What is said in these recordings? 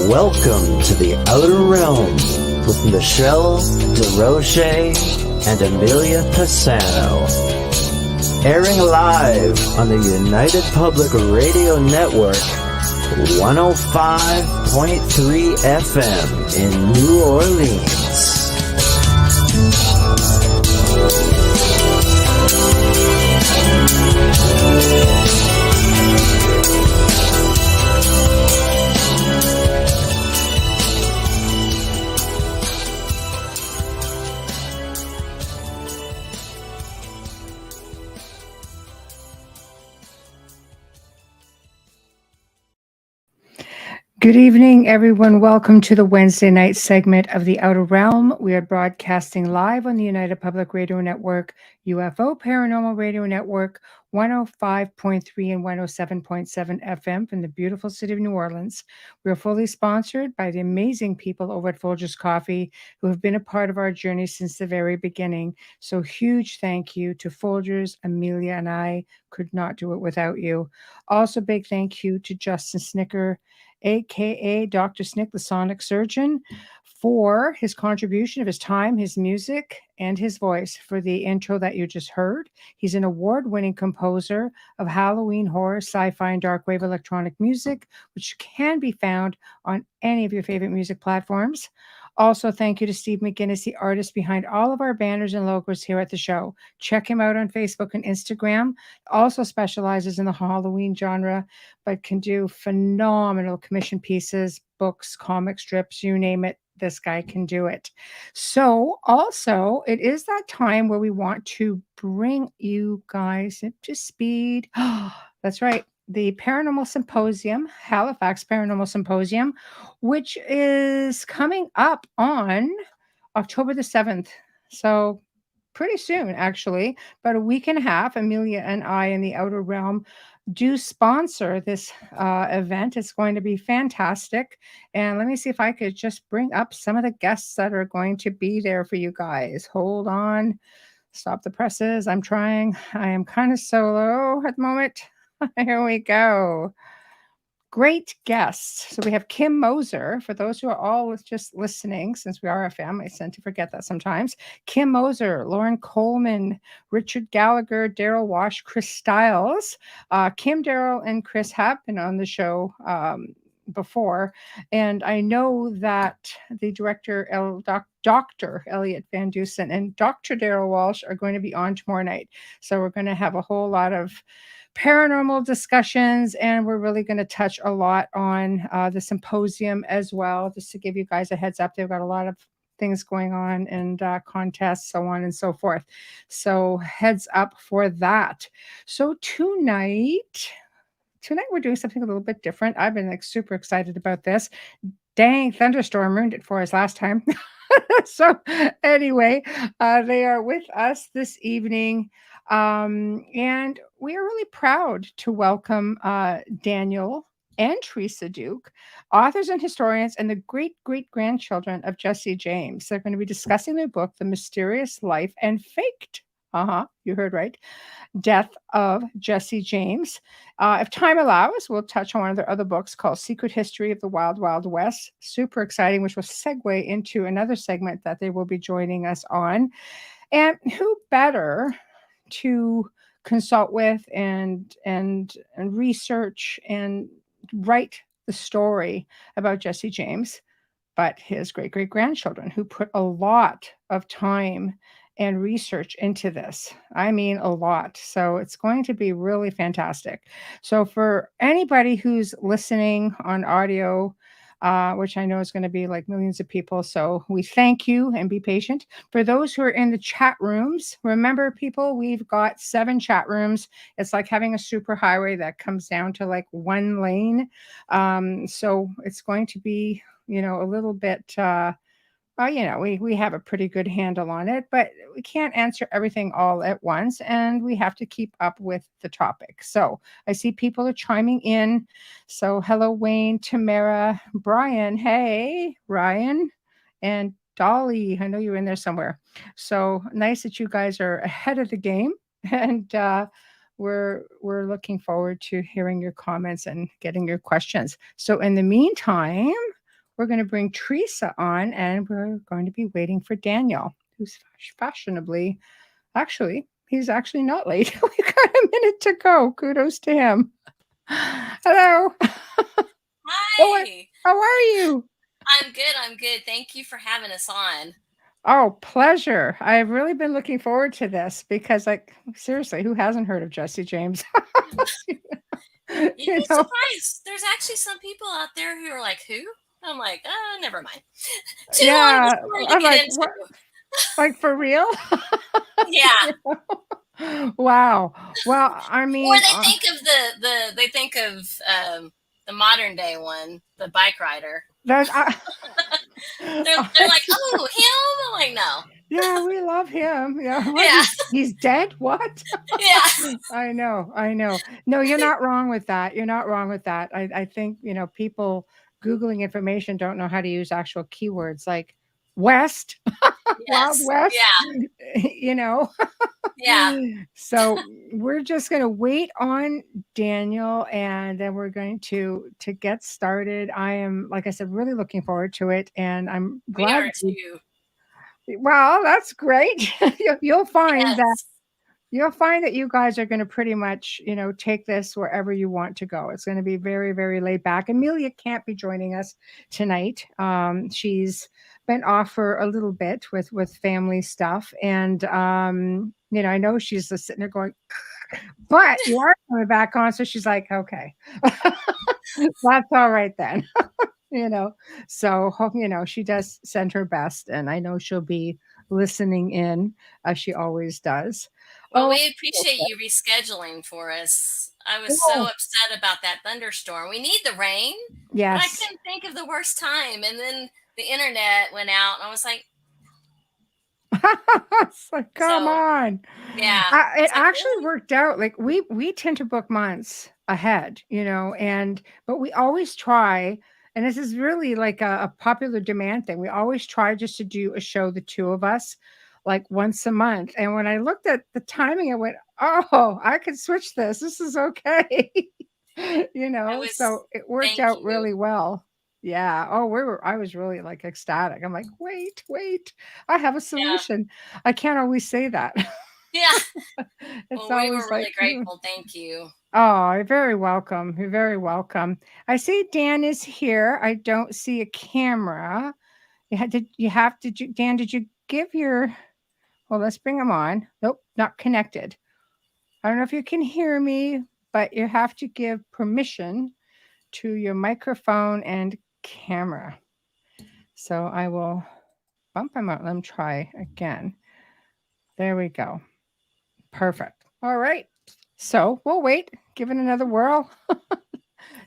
Welcome to the Outer Realm with Michelle, and Amelia Pisano. Airing live on the United Public Radio Network, 105.3 FM in New Orleans. Good evening, everyone. Welcome to the Wednesday night segment of The Outer Realm. We are broadcasting live on the United Public Radio Network, UFO Paranormal Radio Network, 105.3 and 107.7 FM from the beautiful city of New Orleans. We are fully sponsored by the amazing people over at Folgers Coffee who have been a part of our journey since the very beginning. So huge thank you to Folgers, Amelia, and I could not do it without you. Also big thank you to Justin Snicker, aka Dr. Snick, the Sonic Surgeon, for his contribution of his time, his music, and his voice for the intro that you just heard. He's an award-winning composer of Halloween horror, sci-fi, and dark wave electronic music, which can be found on any of your favorite music platforms. Also, thank you to Steve McGinnis, the artist behind all of our banners and logos here at the show. Check him out on Facebook and Instagram. Also specializes in the Halloween genre, but can do phenomenal commission pieces, books, comic strips, you name it. This guy can do it. So also, it is that time where we want to bring you guys up to speed. That's right. The Paranormal Symposium, Halifax Paranormal Symposium, which is coming up on October the 7th. So pretty soon, actually, about a week and a half. Amelia and I in the Outer Realm do sponsor this event. It's going to be fantastic. And let me see if I could just bring up some of the guests that are going to be there for you guys. Hold on. Stop the presses. I'm trying. I am kind of solo at the moment. Here we go. Great guests. So we have Kim Moser. For those who are all just listening, since we are a family, I tend to forget that sometimes. Kim Moser, Lauren Coleman, Richard Gallagher, Daryl Wash, Chris Stiles. Kim, Daryl, and Chris have been on the show before. And I know that the director, Dr. Elliot Van Dusen and Dr. Daryl Walsh are going to be on tomorrow night. So we're going to have a whole lot of paranormal discussions, and we're really going to touch a lot on the symposium as well, just to give you guys a heads up. They've got a lot of things going on and contests, so on and so forth. So heads up for that. So tonight we're doing something a little bit different. I've been super excited about this. Dang, thunderstorm ruined it for us last time. So anyway, they are with us this evening. And we are really proud to welcome Daniel and Teresa Duke, authors and historians and the great-great-grandchildren of Jesse James. They're going to be discussing their book, The Mysterious Life and Faked, you heard right, Death of Jesse James. If time allows, we'll touch on one of their other books called Secret History of the Wild Wild West. Super exciting, which will segue into another segment that they will be joining us on. And who better to consult with and research and write the story about Jesse James, but his great-great-grandchildren, who put a lot of time and research into this. I mean, a lot. So it's going to be really fantastic. So for anybody who's listening on audio, which I know is going to be like millions of people. So we thank you and be patient. For those who are in the chat rooms, remember, people, we've got 7 chat rooms. It's like having a super highway that comes down to like 1 lane. So it's going to be, a little bit, we have a pretty good handle on it, but we can't answer everything all at once, and we have to keep up with the topic. So I see people are chiming in. So hello, Wayne, Tamara, Brian. Hey, Ryan, and Dolly. I know you're in there somewhere. So nice that you guys are ahead of the game, and we're looking forward to hearing your comments and getting your questions. So in the meantime, we're going to bring Teresa on, and we're going to be waiting for Daniel, who's fashionably, actually, he's actually not late. We got a minute to go. Kudos to him. Hello. Hi. How are you? I'm good. I'm good. Thank you for having us on. Oh, pleasure. I've really been looking forward to this because, like, seriously, who hasn't heard of Jesse James? You'd You be know? surprised. There's actually some people out there who are like, who? I'm like, never mind. Too long of a Yeah. story to I'm get like, into. what? Like, for real? Yeah. You know? Wow. Well, I Or mean, they think of they think of the modern day one, the bike rider. that They're like, oh, him? I'm like, no. yeah, we love him. Yeah, what? Yeah. He's dead? What? Yeah. I know, I know. No, you're not wrong with that. You're not wrong with that. I think, people Googling information don't know how to use actual keywords like West, Wild Yes. West, Yeah. you know. Yeah. So we're just going to wait on Daniel, and then we're going to get started. I am, like I said, really looking forward to it, and I'm We glad. are too. Well, that's great. You'll find that Yes. you guys are going to pretty much, take this wherever you want to go. It's going to be very, very laid back. Amelia can't be joining us tonight. She's been off for a little bit with family stuff, and I know she's just sitting there going, but you are coming back on, so she's like, okay, that's all right then. you know so she does send her best, and I know she'll be listening in as she always does. Well, Oh, we appreciate you rescheduling for us. I was so oh, upset about that thunderstorm. We need the rain, but I yes. couldn't think of the worst time. And then the internet went out, and I was like, It's like, come so on. yeah. It It's like, actually really? worked out. Like, we tend to book months ahead, and but we always try, and this is really like a popular demand thing. We always try just to do a show, the two of us, like once a month. And when I looked at the timing, I went, oh, I could switch this. This is okay. I was, So it worked thank out you. really well. Yeah. Oh, I was really like ecstatic. I'm like, wait, I have a Yeah. solution. I can't always say that. Yeah. It's Well, we were always really like, grateful. Thank you. oh, you're very welcome. You're very welcome. I see Dan is here. I don't see a camera. Dan, did you give your, well, let's bring him on. Nope, not connected. I don't know if you can hear me, but you have to give permission to your microphone and camera. So I will bump him out. Let him try again. There we go. Perfect. All right. So we'll wait. Give it another whirl.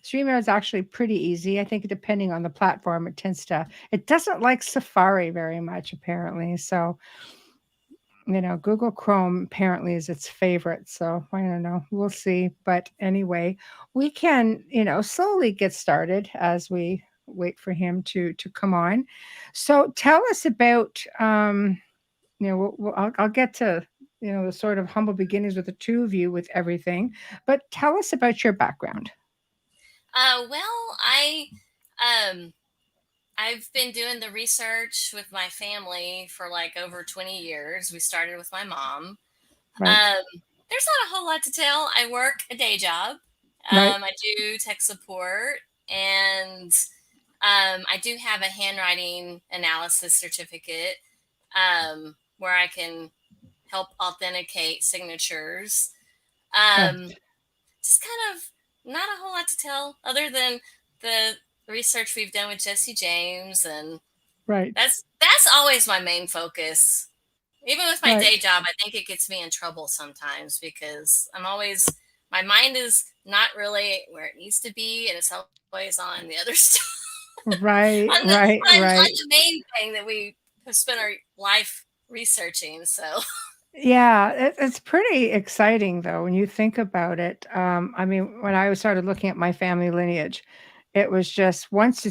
StreamYard is actually pretty easy. I think depending on the platform, it doesn't like Safari very much, apparently. So, Google Chrome apparently is its favorite. So I don't know. We'll see. But anyway, we can, slowly get started as we wait for him to come on. So tell us about, I'll get to, the sort of humble beginnings with the two of you with everything. But tell us about your background. Well, um, I've been doing the research with my family for like over 20 years. We started with my mom. Right. Um, there's not a whole lot to tell. I work a day job. Right. I do tech support, and I do have a handwriting analysis certificate where I can help authenticate signatures. Um, Right. just kind of not a whole lot to tell other than the research we've done with Jesse James, and Right. that's always my main focus. Even with my Right. day job, I think it gets me in trouble sometimes because my mind is not really where it needs to be, and it's always on the other stuff, Right. on Right. Right. the main thing that we have spent our life researching. So Yeah, it's pretty exciting though when you think about it. I mean, when I started looking at my family lineage, it was just once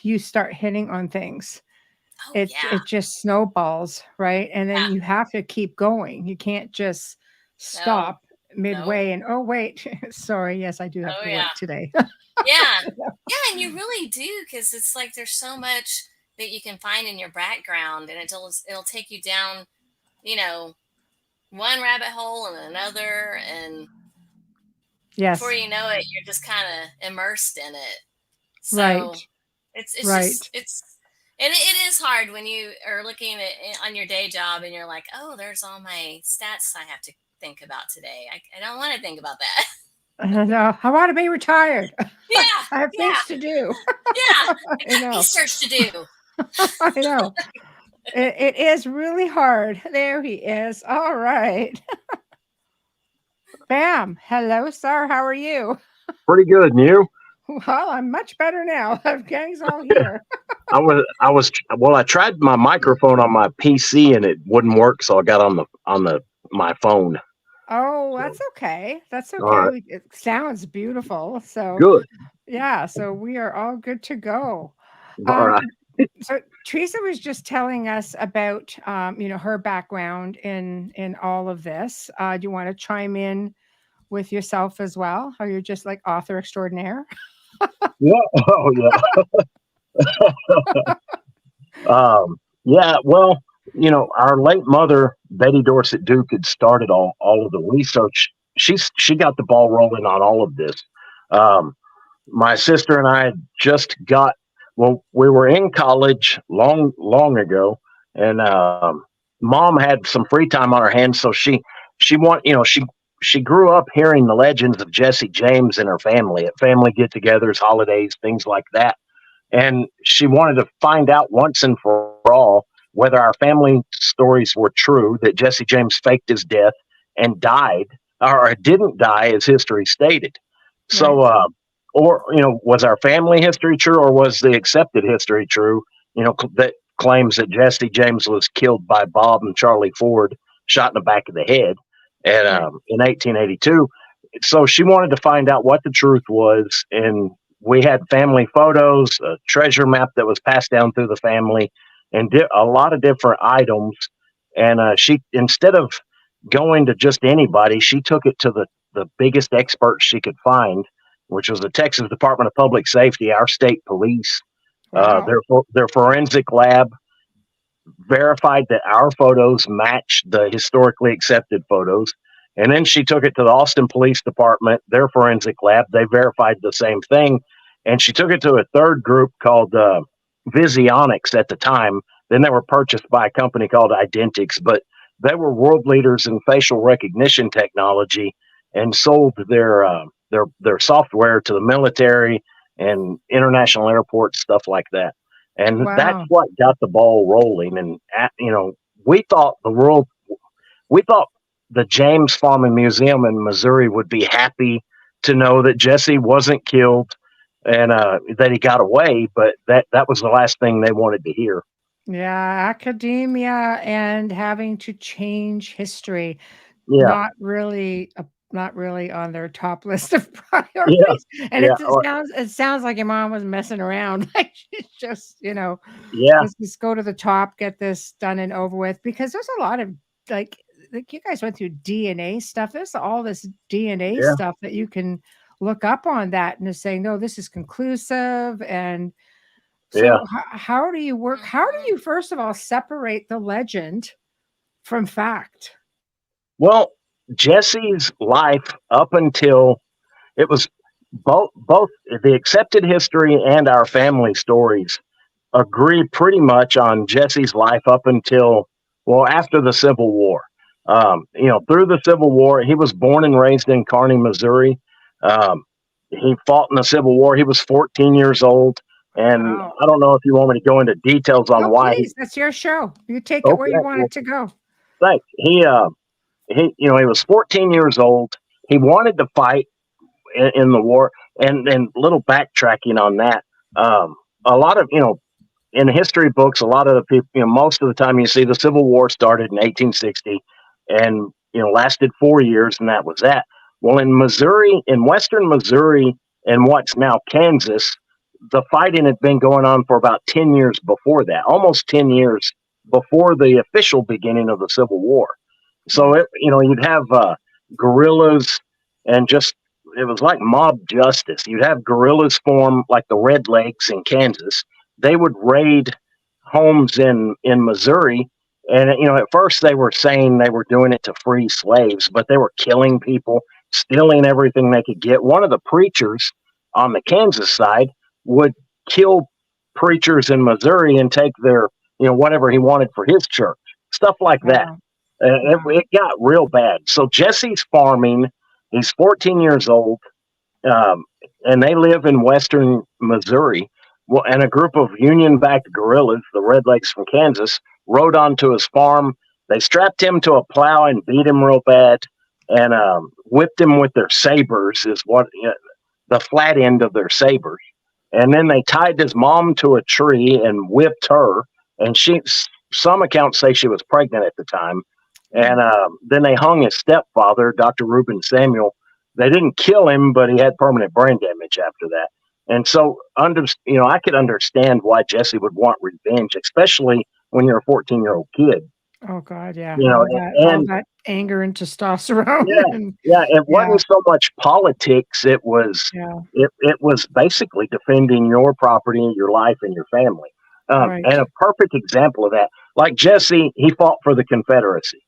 you start hitting on things, oh it yeah, just snowballs, right? And then yeah, you have to keep going. You can't just no, stop. No. midway and, oh, wait, sorry. Yes, I do have Oh to yeah. work today. Yeah. Yeah, and you really do, because it's like there's so much that you can find in your background, and it'll take you down, you know, one rabbit hole and another, and before Yes. you know it, you're just kind of immersed in it. Right. So it's just Right. and it is hard when you are looking at on your day job and you're like, oh, there's all my stats I have to think about today. I don't want to think about that. I want to be retired. Yeah, I have yeah, things to do. yeah. I I got know. research to do. I know. It is really hard. There he is. All right. Bam. Hello, sir. How are you? Pretty good, and you? Well, I'm much better now. Gang's all here. Well, I tried my microphone on my PC and it wouldn't work, so I got on my phone. Oh, So, that's okay. That's all okay. right, It sounds beautiful. So, good. yeah, so we are all good to go. All Um, right. so Teresa was just telling us about, her background in all of this. Do you want to chime in with yourself as well? Or you're just like author extraordinaire? Yeah. Oh, yeah. Yeah. Well, our late mother, Betty Dorset Duke, had started all of the research. She got the ball rolling on all of this. Um, my sister and I had just got, well, we were in college long ago, and mom had some free time on her hands, so she grew up hearing the legends of Jesse James and her family at family get-togethers, holidays, things like that, and she wanted to find out once and for all whether our family stories were true, that Jesse James faked his death and died, or didn't die as history stated. So, Right, or was our family history true, or was the accepted history true? That claims that Jesse James was killed by Bob and Charlie Ford, shot in the back of the head, and right, in 1882. So she wanted to find out what the truth was, and we had family photos, a treasure map that was passed down through the family, and a lot of different items. And she, instead of going to just anybody, she took it to the biggest experts she could find, which was the Texas Department of Public Safety, our state police. wow, Their forensic lab verified that our photos matched the historically accepted photos. And then she took it to the Austin Police Department, their forensic lab. They verified the same thing. And she took it to a third group called Visionics at the time. Then they were purchased by a company called Identics, but they were world leaders in facial recognition technology and sold their software to the military and international airports, stuff like that. And that's wow. what got the ball rolling. And we thought we thought the James Farm and Museum in Missouri would be happy to know that Jesse wasn't killed and that he got away, but that was the last thing they wanted to hear. Yeah, academia and having to change history, Yeah, not really on their top list of yeah, priorities. And yeah, it sounds like your mom was messing around. Like she's just, yeah, let's just go to the top, get this done and over with. Because there's a lot of like you guys went through DNA stuff. There's all this DNA yeah, stuff that you can look up on that and is saying, no, this is conclusive. And yeah. so how do you work? How do Mhm. you first of all separate the legend from fact? Well, Jesse's life up until it was both the accepted history and our family stories agree pretty much on Jesse's life up until, well, after the Civil War. Through the Civil War, he was born and raised in Kearney, Missouri. Um, he fought in the Civil War. He was 14 years old. And Wow. I don't know if you want me to go into details on No, why. please. That's your show. You take it where Okay, you want well, it to go. thanks. He was 14 years old. He wanted to fight in the war. And little backtracking on that. A lot of, in history books, a lot of the people, most of the time you see the Civil War started in 1860 and, lasted 4 years, and that was that. Well, in Missouri, in Western Missouri and what's now Kansas, the fighting had been going on for about 10 years before that, almost 10 years before the official beginning of the Civil War. So, Right. you'd have guerrillas, and just it was like mob justice. You'd have guerrillas form like the Red Lakes in Kansas. They would raid homes in Missouri, and at first they were saying they were doing it to free slaves, but they were killing people, stealing everything they could get. One of the preachers on the Kansas side would kill preachers in Missouri and take their whatever he wanted for his church, stuff like that. Wow. It got real bad. So Jesse's farming. He's 14 years old, um, and they live in western Missouri. Well, and a group of Union-backed guerrillas, the Red Lakes from Kansas, rode onto his farm. They strapped him to a plow and beat him real bad, and whipped him with their sabers, is what the flat end of their sabers. And then they tied his mom to a tree and whipped her. And some accounts say she was pregnant at the time. And then they hung his stepfather, Dr. Reuben Samuel. They didn't kill him, but he had permanent brain damage after that. And so, I could understand why Jesse would want revenge, especially when you're a 14-year-old kid. Oh God, yeah. All that anger and testosterone. Yeah. It wasn't so much politics. It was it was basically defending your property, your life, and your family. Right. And a perfect example of that, like Jesse, he fought for the Confederacy.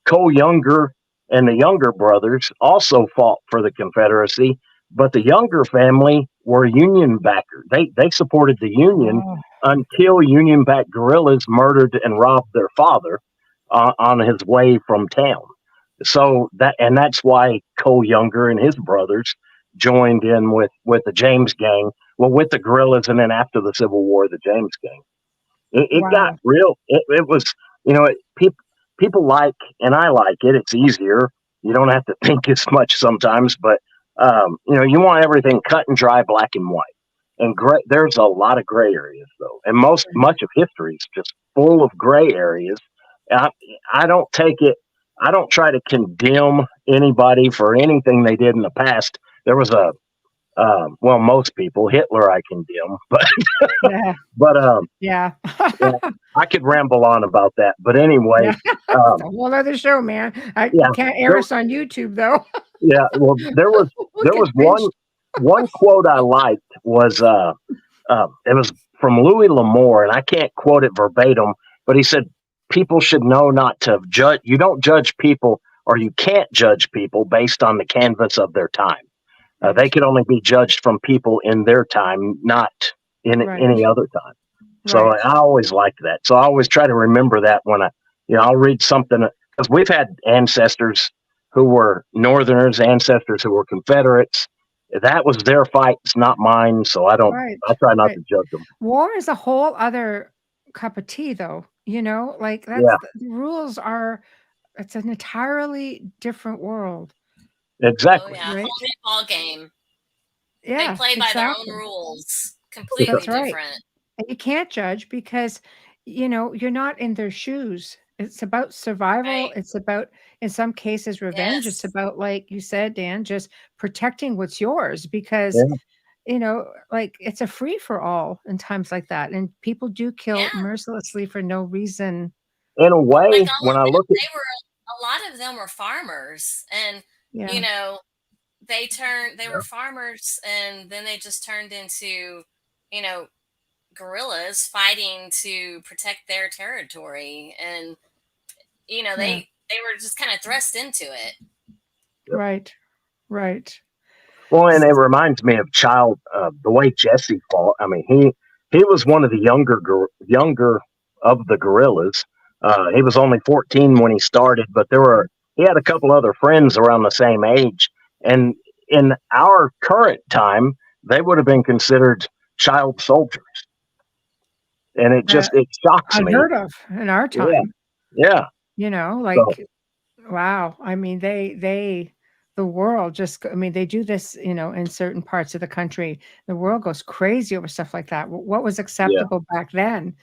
Cole Younger and the Younger brothers also fought for the Confederacy, but the Younger family were Union backers. They supported the Union until Union-backed guerrillas murdered and robbed their father on his way from town. So that's why Cole Younger and his brothers joined in with the James Gang. Well, with the guerrillas, and then after the Civil War, the James Gang. It got real. It was, people like, and I like it. It's easier. You don't have to think as much sometimes, but you want everything cut and dry, black and white. And there's a lot of gray areas though, and much of history is just full of gray areas. I don't take it. I don't try to condemn anybody for anything they did in the past. There was most people, Hitler, I condemn, but I could ramble on about that. But anyway, it's a whole other show, man. Can't air us on YouTube though. Yeah, well, there was one quote I liked was it was from Louis L'Amour, and I can't quote it verbatim, but he said people should know not to judge. You don't judge people, or you can't judge people based on the canvas of their time. They can only be judged from people in their time, not in any other time. So I always liked that. So I always try to remember that when I'll read something, because we've had ancestors who were Northerners, ancestors who were Confederates. That was their fight. It's not mine. So I try not to judge them. War is a whole other cup of tea though. The rules it's an entirely different world. Exactly. Oh, yeah. Whole new ball game. Yeah. They play by their own rules. Completely different. And you can't judge because, you're not in their shoes. It's about survival. Right. It's about, in some cases, revenge. It's about, like you said, Dan, just protecting what's yours because, it's a free for all in times like that. And people do kill mercilessly for no reason. In a way, when I look at a lot of them were farmers, and they were farmers, and then they just turned into guerrillas fighting to protect their territory, and they were just kind of thrust into it. Right. Well, and it reminds me of the way Jesse fought. I mean, he was one of the younger of the guerrillas. He was only 14 when he started, but he had a couple other friends around the same age. And in our current time, they would have been considered child soldiers. And it shocks me. Unheard of in our time. Yeah. Wow. I mean, the world they do this, in certain parts of the country. The world goes crazy over stuff like that. What was acceptable back then?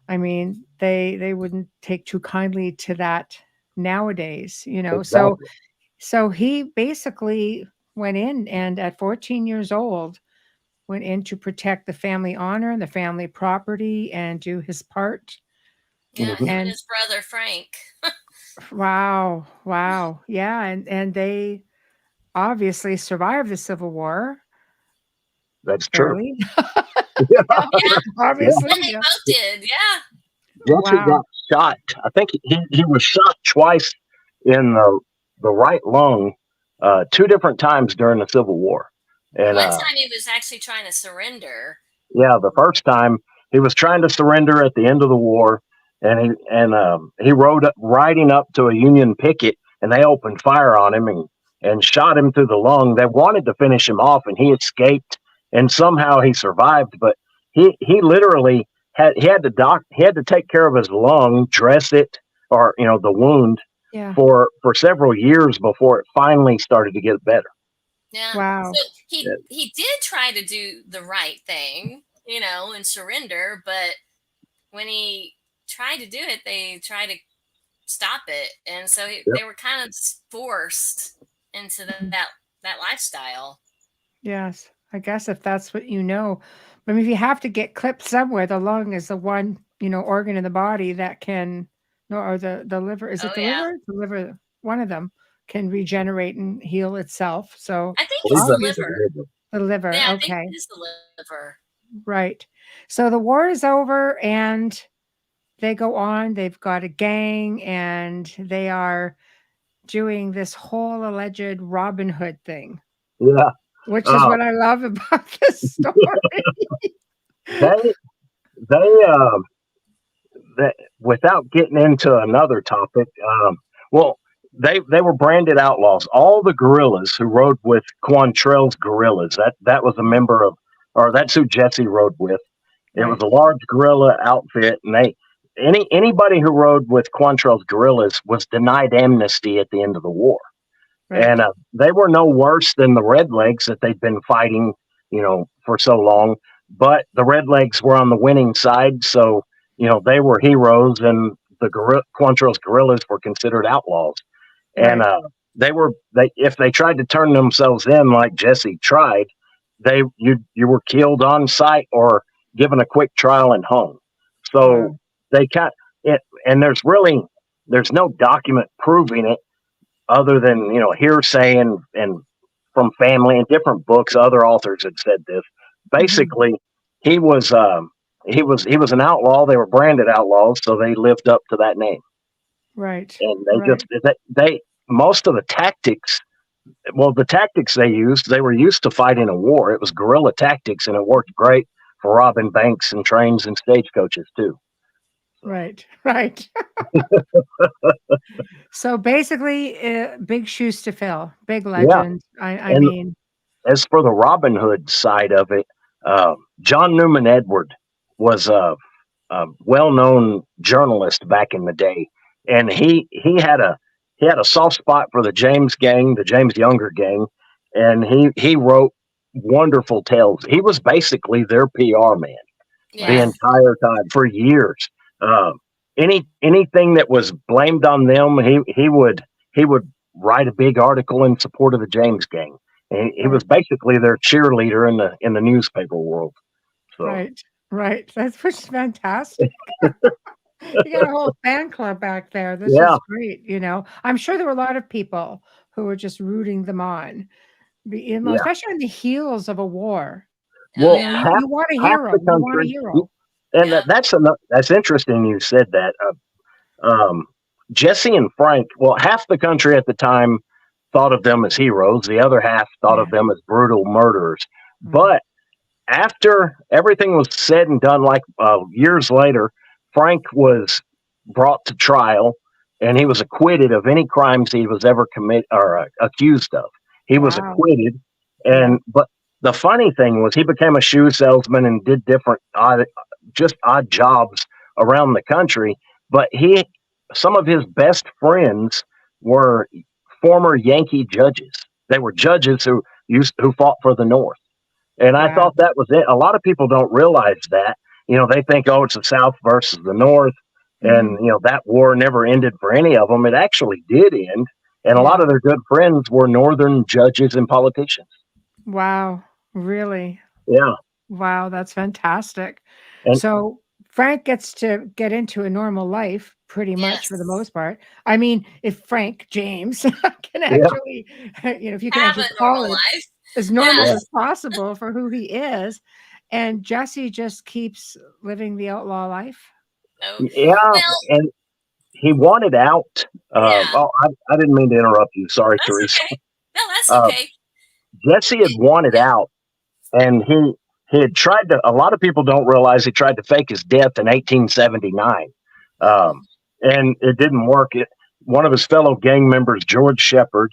I mean, they wouldn't take too kindly to that nowadays, Exactly. So he basically went in and at 14 years old, went in to protect the family honor and the family property and do his part. Yeah, and his brother Frank. Wow. Wow. Yeah. And they obviously survived the Civil War That's true. barely. Oh yeah, Yeah. Obviously. and they Yeah. both did. Yeah. Jesse Wow. got shot. I think he was shot twice in the right lung, two different times during the Civil War. And One time he was actually trying to surrender. yeah, the first time he was trying to surrender at the end of the war, and he rode up, riding up to a Union picket, and they opened fire on him and shot him through the lung. They wanted to finish him off, and he escaped, and somehow he survived. But he literally he had to take care of his lung, dress it, or the wound Yeah. for several years before it finally started to get better. Yeah. Wow. So he did try to do the right thing, and surrender, but when he tried to do it, they tried to stop it, and so Yep. they were kind of forced into that lifestyle. Yes. I guess if that's what you know. I mean, if you have to get clipped somewhere, the lung is the one, organ in the body that can, no, or the liver. Is Oh it the yeah, liver? The liver, one of them can regenerate and heal itself. So I think I it's believe the that's the liver. river. the liver. Yeah, I think Okay. it is the liver. Right. So the war is over and they go on. They've got a gang and they are doing this whole alleged Robin Hood thing, Yeah. which is Uh, what I love about this story. they they that without getting into another topic, well, they were branded outlaws. All the guerrillas who rode with Quantrell's guerrillas, that was a member of, or that's who Jesse rode with. It was Right. a large guerrilla outfit, and anybody who rode with Quantrell's guerrillas was denied amnesty at the end of the war. Right. And they were no worse than the Redlegs that they'd been fighting, for so long. But the Redlegs were on the winning side, so they were heroes, and the Quantrell's guerrillas were considered outlaws. And Right. they if they tried to turn themselves in like Jesse tried, you were killed on sight or given a quick trial and hung. So Wow. they got it, and there's no document proving it other than hearsay and from family and different books. Other authors had said this. Mhm. Basically, he was he was an outlaw. They were branded outlaws, so they lived up to that name. Right. And Right. they most of the tactics. Well, the tactics they were used to fighting a war. It was guerrilla tactics, and it worked great for robbing banks and trains and stagecoaches too. So Right. Right. So basically, big shoes to fill. Big yeah, legend. I and mean, as for the Robin Hood side of it, John Newman Edward was a well-known journalist back in the day, and he had a soft spot for the James Gang, the James Younger Gang, and he wrote wonderful tales. He was basically their PR man the Yeah. wow. entire time for years. Um, anything that was blamed on them, he would write a big article in support of the James Gang. And he Right. was basically their cheerleader in the newspaper world. So Right. Right. That's which is fantastic. You got a whole fan club back there. This yeah, is great. I'm sure there were a lot of people who were just rooting them on, yeah. especially on the heels of a war. Oh Well, yeah. You want a half hero. the You want a country, hero. and Yeah. that's interesting. You said that. Um, Jesse and Frank. Well, half the country at the time thought of them as heroes. The other half thought Yeah. of them as brutal murderers. Mm. But after everything was said and done, like years later, Frank was brought to trial and he was acquitted of any crimes he was ever committed or accused of. He was Wow. acquitted, Yeah. but the funny thing was he became a shoe salesman and did different just odd jobs around the country. But some of his best friends were former Yankee judges. They were judges who fought for the North. And I Wow. thought that was it. A lot of people don't realize that. They think, oh, it's the South versus the North. Hmm. And, that war never ended for any of them. It actually did end. And a lot Yeah. of their good friends were Northern judges and politicians. Wow. Really? Yeah. Wow. That's fantastic. And So Frank gets to get into a normal life pretty much for the Yes. most part. I mean, if Frank James can actually, if you can Have actually a call normal it life. as normal Yeah. as possible for who he is, and Jesse just keeps living the outlaw life. Oh, Yeah, well, and he wanted out. yeah. I didn't mean to interrupt you. Sorry, That's Teresa. okay. No, that's Uh, okay. Jesse had wanted Yeah. out, and he had tried to. A lot of people don't realize he tried to fake his death in 1879, Oh, um, and it didn't work. One of his fellow gang members, George Shepard,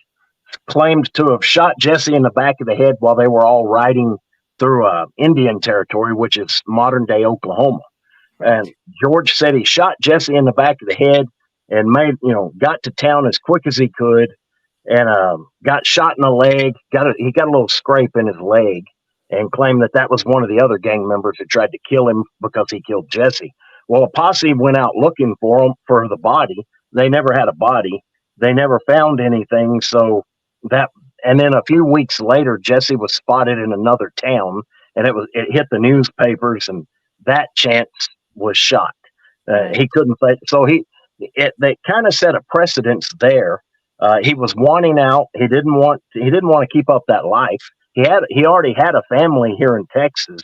claimed to have shot Jesse in the back of the head while they were all riding through Indian territory, which is modern day Oklahoma. Right. And George said he shot Jesse in the back of the head and got to town as quick as he could, and got shot in the leg. He got a little scrape in his leg, and claimed that was one of the other gang members who tried to kill him because he killed Jesse. Well, a posse went out looking for the body. They never had a body. They never found anything. And then a few weeks later, Jesse was spotted in another town, and it hit the newspapers, and that chance was shot. Right. He couldn't say so. They kind of set a precedence there. He was wanting out. He didn't want to keep up that life. He already had a family here in Texas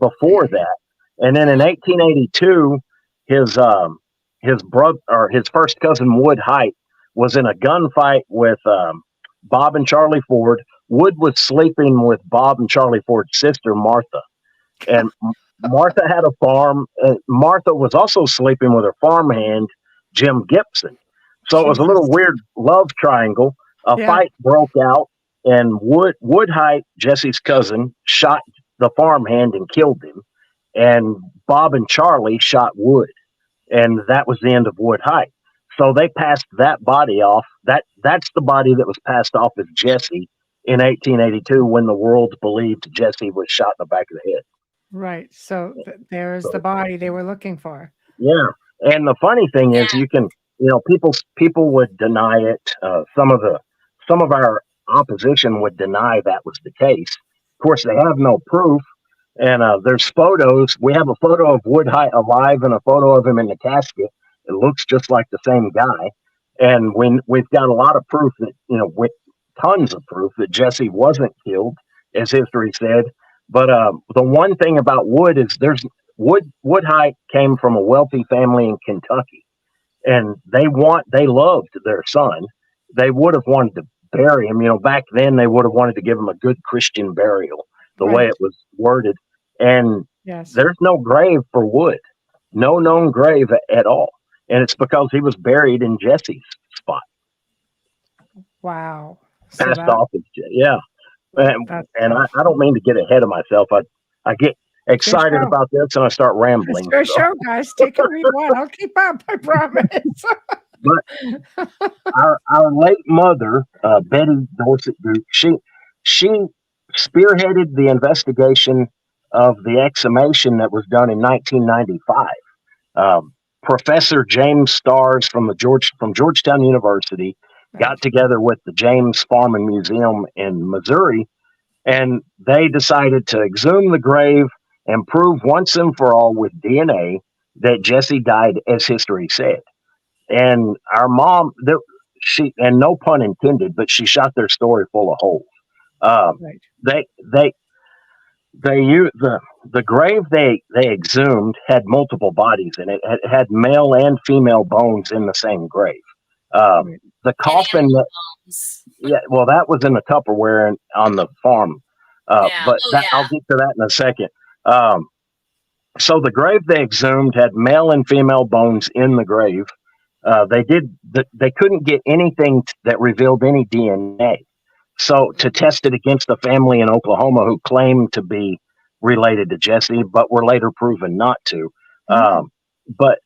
before that, and then in 1882, his brother, or his first cousin Wood Height, was in a gunfight with Bob and Charlie Ford. Wood was sleeping with Bob and Charlie Ford's sister Martha, and Martha had a farm. Martha was also sleeping with her farmhand Jim Gibson. So it was a Jesus. little weird love triangle. A Yeah. fight broke out, and Woodhite, Jesse's cousin, shot the farmhand and killed him. And Bob and Charlie shot Wood, and that was the end of Woodhite. So they passed that body off. That's the body that was passed off as Jesse in 1882, when the world believed Jesse was shot in the back of the head. Right. So there's the body they were looking for. Yeah, and the funny thing is, people would deny it. Some of our opposition would deny that was the case. Of course, they have no proof, and there's photos. We have a photo of Woodhite alive and a photo of him in the casket. It looks just like the same guy, and we've got a lot of proof that with tons of proof that Jesse wasn't killed, as history said. But the one thing about Wood is Woodhite came from a wealthy family in Kentucky, and they loved their son. They would have wanted to bury him. Back then they would have wanted to give him a good Christian burial, the way it was worded. And Yes. there's no grave for Wood, no known grave at all, and it's because he was buried in Jesse's spot. Wow. Passed off as yeah. And That's I don't mean to get ahead of myself. I get excited about this and I start rambling. It's your show, guys. Take a read one. I'll keep up, I promise. But our late mother, Betty Dorset Duke, she spearheaded the investigation of the exhumation that was done in 1995. Professor James Stars from Georgetown University got together with the James Farm and Museum in Missouri, and they decided to exhume the grave and prove once and for all with DNA that Jesse died as history said. And our mom, and no pun intended, but she shot their story full of holes. They used the grave they exhumed had multiple bodies in it. It had male and female bones in the same grave. The coffin, that was in the Tupperware on the farm. I'll get to that in a second. So the grave they exhumed had male and female bones in the grave. They couldn't get anything that revealed any DNA. So to test it against a family in Oklahoma who claimed to be related to Jesse, but were later proven not to. But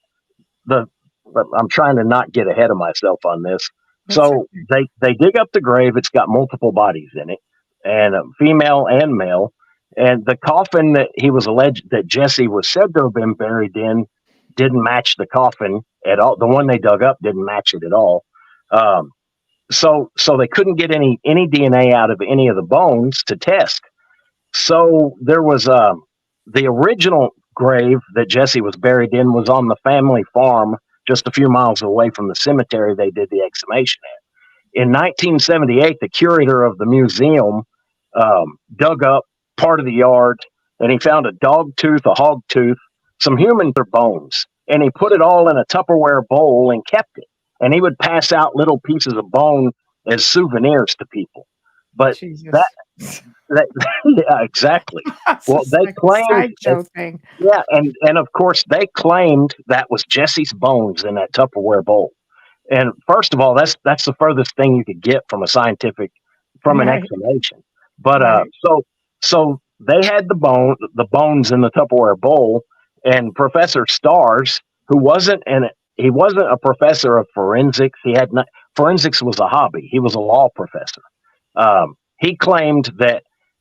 I'm trying to not get ahead of myself on this. So they dig up the grave. It's got multiple bodies in it, and female and male. And the coffin that he was alleged that Jesse was said to have been buried in didn't match the coffin at all. The one they dug up didn't match it at all. So they couldn't get any DNA out of any of the bones to test. So there was the original grave that Jesse was buried in was on the family farm just a few miles away from the cemetery they did the exhumation at. In 1978, the curator of the museum dug up part of the yard, and he found a dog tooth, a hog tooth, some human bones, and he put it all in a Tupperware bowl and kept it. And he would pass out little pieces of bone as souvenirs to people. But Jesus. that yeah, exactly. That's Well, just they like a claimed, sideshow thing. yeah, and of course they claimed that was Jesse's bones in that Tupperware bowl. And first of all, that's the furthest thing you could get from an Right. exhumation. But Right. so they had the bones in the Tupperware bowl, and Professor Stars, he wasn't a professor of forensics. Forensics was a hobby. He was a law professor. He claimed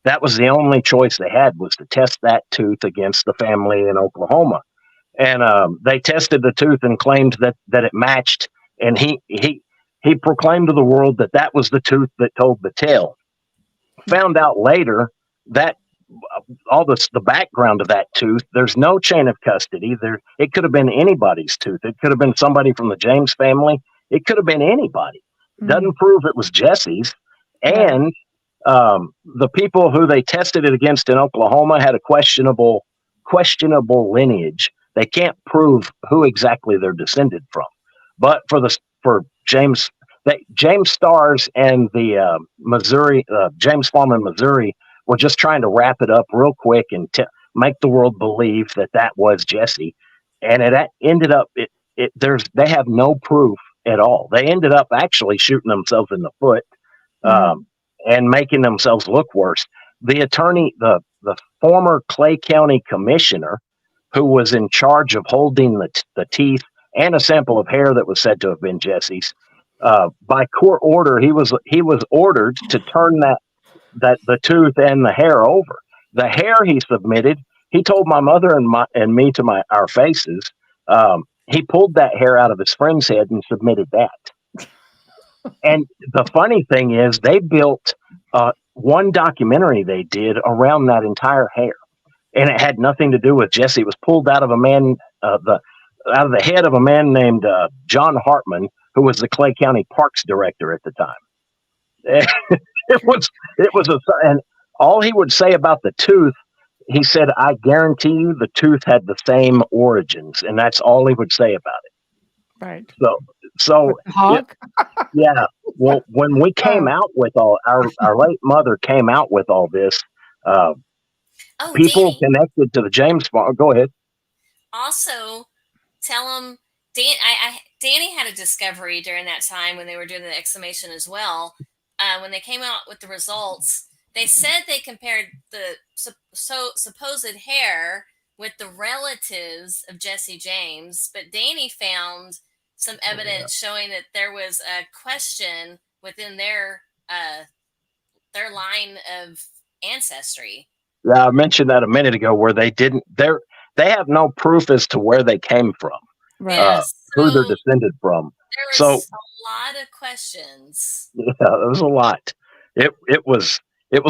that was the only choice they had, was to test that tooth against the family in Oklahoma. And they tested the tooth and claimed that it matched. And he proclaimed to the world that was the tooth that told the tale. Found out later that all the background of that tooth, there's no chain of custody. It could have been anybody's tooth. It could have been somebody from the James family. It could have been anybody. Doesn't prove it was Jesse's. And the people who they tested it against in Oklahoma had a questionable lineage. They can't prove who exactly they're descended from. But for James Stars and the Missouri James Farm in Missouri were just trying to wrap it up real quick and make the world believe that was Jesse, and it ended up they have no proof at all. They ended up actually shooting themselves in the foot and making themselves look worse. The attorney, the former Clay County commissioner, who was in charge of holding the teeth and a sample of hair that was said to have been Jesse's, by court order, he was ordered to turn the tooth and the hair over. The hair he submitted, he told my mother and me to our faces. He pulled that hair out of his friend's head and submitted that. And the funny thing is, they built one documentary they did around that entire hair, and it had nothing to do with Jesse. It was pulled out of out of the head of a man named John Hartman, who was the Clay County Parks director at the time. And all he would say about the tooth, he said, "I guarantee you the tooth had the same origins," and that's all he would say about it. Right. So hog? Yeah. Well, when we came out with our late mother came out with all this, people Danny, connected to the James Farm. Go ahead. also tell them, Danny had a discovery during that time when they were doing the exhumation as well. When they came out with the results, they said they compared the supposed hair with the relatives of Jesse James, but Danny found some evidence showing that there was a question within their line of ancestry. Yeah, I mentioned that a minute ago, where they have no proof as to where they came from, who they're descended from. There was a lot of questions. Yeah, there was a lot. It was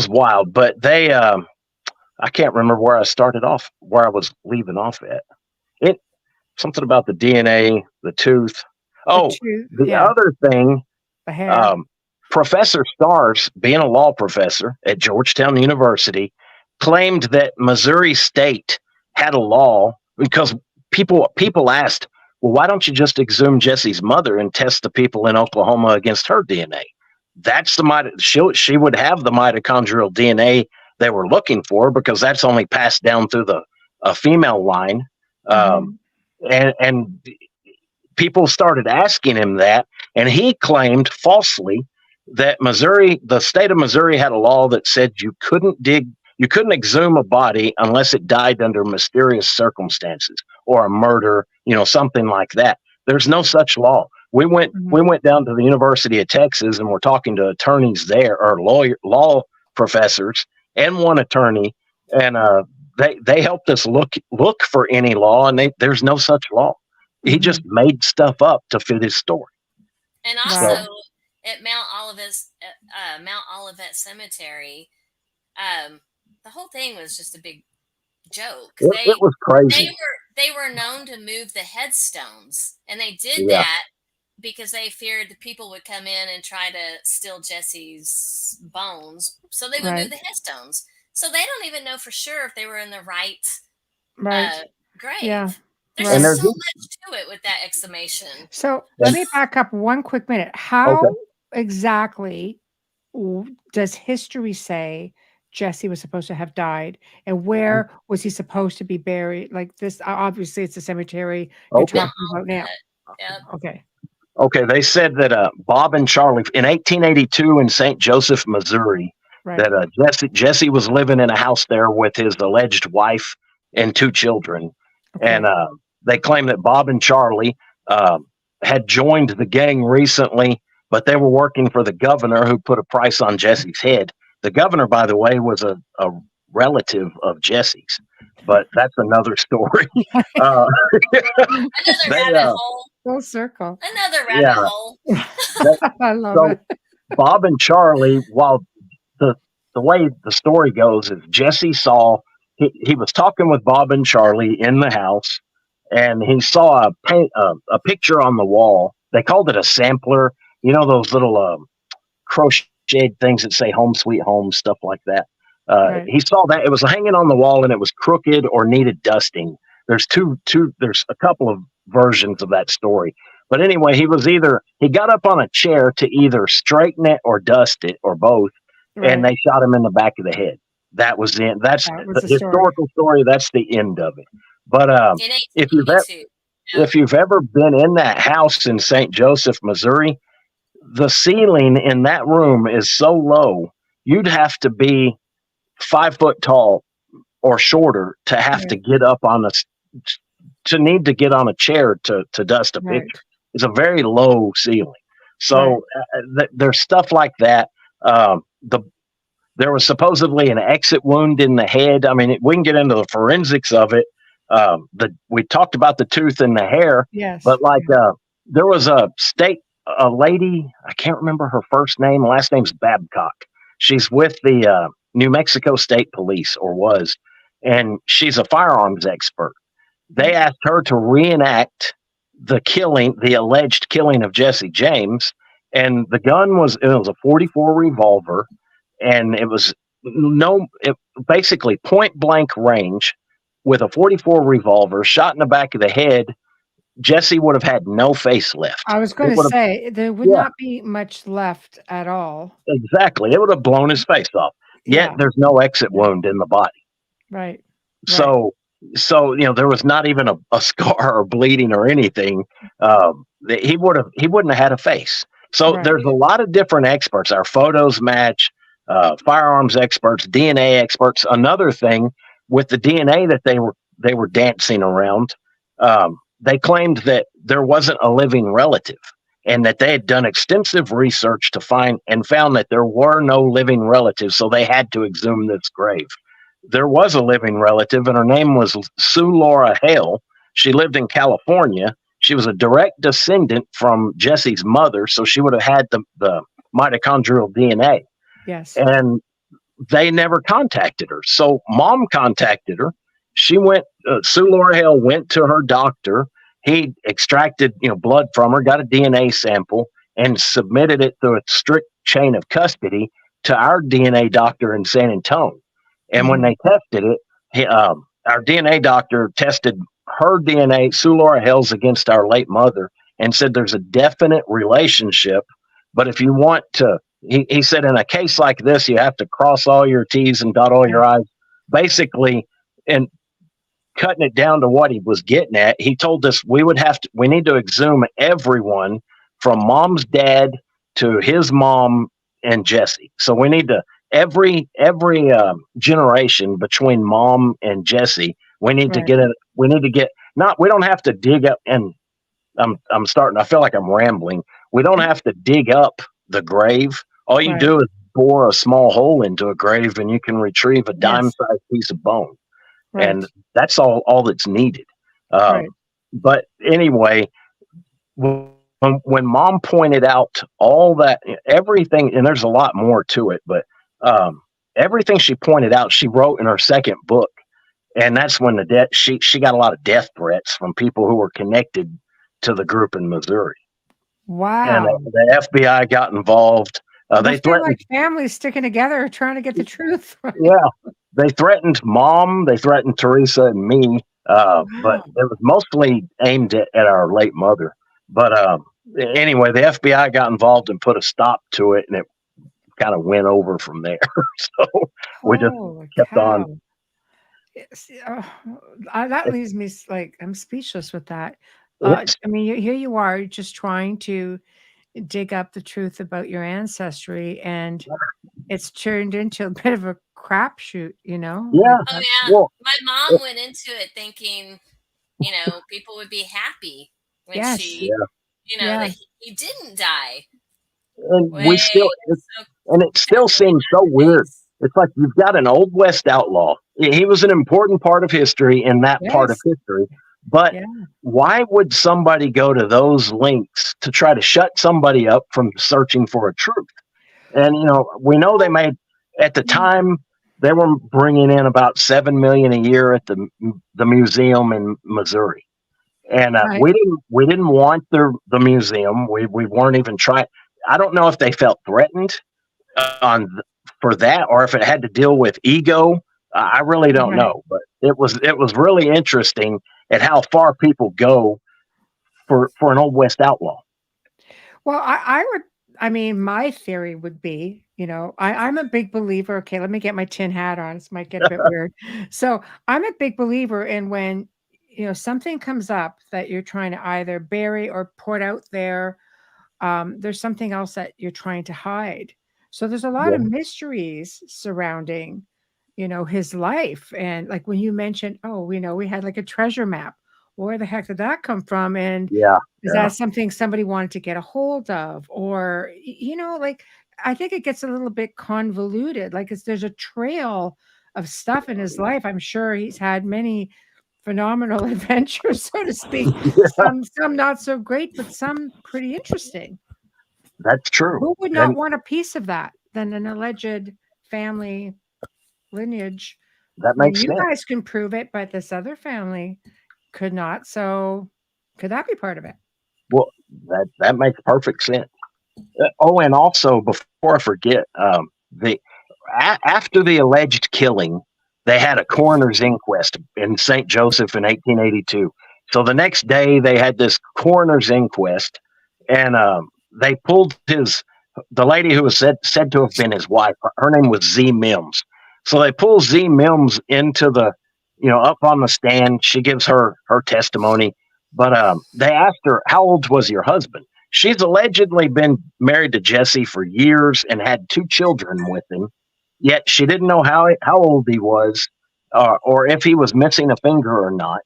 wild, but they I can't remember where I was leaving off at. Something about the DNA, the tooth. The other thing, the hair. Professor Stars, being a law professor at Georgetown University, claimed that Missouri State had a law, because people asked, well, why don't you just exhume Jesse's mother and test the people in Oklahoma against her DNA? That's she would have the mitochondrial DNA they were looking for, because that's only passed down through a female line. And people started asking him that, and he claimed falsely that the state of Missouri had a law that said you couldn't exhume a body unless it died under mysterious circumstances or a murder, something like that. There's no such law. We went down to the University of Texas, and we're talking to attorneys there, or law professors, and one attorney, and they helped us look for any law, and there's no such law. He just made stuff up to fit his story. And also at Mount Olivet Cemetery, the whole thing was just a big joke. It was crazy. they were known to move the headstones, and they did Yeah. that because they feared the people would come in and try to steal Jesse's bones. So they would move the headstones. So they don't even know for sure if they were in the right grave. Yeah. There's Right. just so much to it with that exhumation. So let me back up 1 quick minute. How exactly does history say Jesse was supposed to have died, and where was he supposed to be buried? Like this, obviously, it's the cemetery you're talking about now. Yep. Okay. They said that Bob and Charlie in 1882 in St. Joseph, Missouri, that Jesse was living in a house there with his alleged wife and 2 children, and they claim that Bob and Charlie had joined the gang recently, but they were working for the governor who put a price on Jesse's head. The governor, by the way, was a relative of Jesse's, but that's another story. Another rabbit hole. Full circle. Another rabbit hole. I love it. Bob and Charlie, while the way the story goes is Jesse saw, he was talking with Bob and Charlie in the house, and he saw a picture on the wall. They called it a sampler. You know, those little crocheted things that say home sweet home, stuff like that. He saw that. It was hanging on the wall, and it was crooked or needed dusting. There's there's a couple of versions of that story. But anyway, he got up on a chair to either straighten it or dust it or both, and they shot him in the back of the head. That was it. That's the historical story. That's the end of it. But if you've ever been in that house in St. Joseph, Missouri, the ceiling in that room is so low, you'd have to be 5 foot tall or shorter to have to get up on need to get on a chair to dust a picture. It's a very low ceiling. So there's stuff like that. There was supposedly an exit wound in the head. I mean, we can get into the forensics of it. We talked about the tooth and the hair, but there was a lady, I can't remember her first name. Last name's Babcock. She's with the New Mexico State Police, or was, and she's a firearms expert. They asked her to reenact the alleged killing of Jesse James, and the gun was a .44 revolver, and it was basically point blank range with a .44 revolver shot in the back of the head. Jesse would have had no face left. I was going to say there would not be much left at all. Exactly, it would have blown his face off. Yet there's no exit wound in the body. Right. So there was not even a scar or bleeding or anything. He wouldn't have had a face. So there's a lot of different experts. Our photos match, firearms experts, DNA experts. Another thing with the DNA that they were dancing around, they claimed that there wasn't a living relative, and that they had done extensive research to found that there were no living relatives. So they had to exhume this grave. There was a living relative, and her name was Sue Laura Hale. She lived in California. She was a direct descendant from Jesse's mother, so she would have had the mitochondrial DNA. Yes. And they never contacted her. So Mom contacted her. She went, Sue Laura Hale went to her doctor. He extracted, blood from her, got a DNA sample, and submitted it through a strict chain of custody to our DNA doctor in San Antonio. And when they tested it, our DNA doctor tested her DNA, Sue Laura Hale's, against our late mother, and said there's a definite relationship. But if you want to, he said, in a case like this, you have to cross all your T's and dot all your I's. Basically, and cutting it down to what he was getting at, he told us we need to exhume everyone from Mom's dad to his mom and Jesse. So we need to, every generation between Mom and Jesse, we need to get it. We don't have to dig up, and I feel like I'm rambling. We don't have to dig up the grave. All you do is bore a small hole into a grave, and you can retrieve a dime-sized piece of bone. And that's all that's needed. But anyway, when Mom pointed out all that, everything, and there's a lot more to it, but everything she pointed out, she wrote in her second book. and that's when the death she got a lot of death threats from people who were connected to the group in Missouri, and Wow. the FBI got involved. They Must be threatened, like families sticking together trying to get the truth. Right? yeah, they threatened Mom, they threatened Teresa and me, but Wow. it was mostly aimed at our late mother. But anyway, the FBI got involved and put a stop to it, and it kind of went over from there. So we just Holy kept on. cow. That leaves me like, I'm speechless with that. It's I mean, here you are just trying to dig up the truth about your ancestry, and it's turned into a bit of a crapshoot, you know? yeah, Like, Oh yeah, well, my mom went into it thinking, people would be happy when yes, she, yeah, yeah, that he didn't die. and we Wait, still so and it still seems so weird. things. It's like you've got an old West outlaw. He was an important part of history in that part of yes, history, but yeah, why would somebody go to those links to try to shut somebody up from searching for a truth? And we know they made at the yeah, time they were bringing in about 7 million a year at the museum in Missouri, and right. we didn't want the museum. We weren't even trying. I don't know if they felt threatened on for that or if it had to deal with ego. I really don't Right. know, but it was really interesting at how far people go for an old West outlaw. Well, I would, I mean, my theory would be, I'm a big believer. Okay, let me get my tin hat on. This might get a bit weird. So I'm a big believer in when, something comes up that you're trying to either bury or put out there, there's something else that you're trying to hide. So there's a lot Yeah, of mysteries surrounding, his life. And like when you mentioned, oh, we had like a treasure map. Where the heck did that come from? And yeah, is yeah. that something somebody wanted to get a hold of? Or, like I think it gets a little bit convoluted. Like there's a trail of stuff in his life. I'm sure he's had many phenomenal adventures, so to speak. Some not so great, but some pretty interesting. That's true, Who would not and want a piece of that than an alleged family lineage? that I mean, makes you sense. guys can prove it, but this other family could not. So could that be part of it? Well, that makes perfect sense. Oh, and also before I forget, the after the alleged killing, they had a coroner's inquest in St. Joseph in 1882. So the next day, they had this coroner's inquest, and they pulled the lady who was said to have been his wife. Her name was Z Mims. So they pull Z Mims into up on the stand. She gives her testimony, but they asked her, "How old was your husband?" She's allegedly been married to Jesse for years and had 2 children with him. Yet she didn't know how old he was, or if he was missing a finger or not.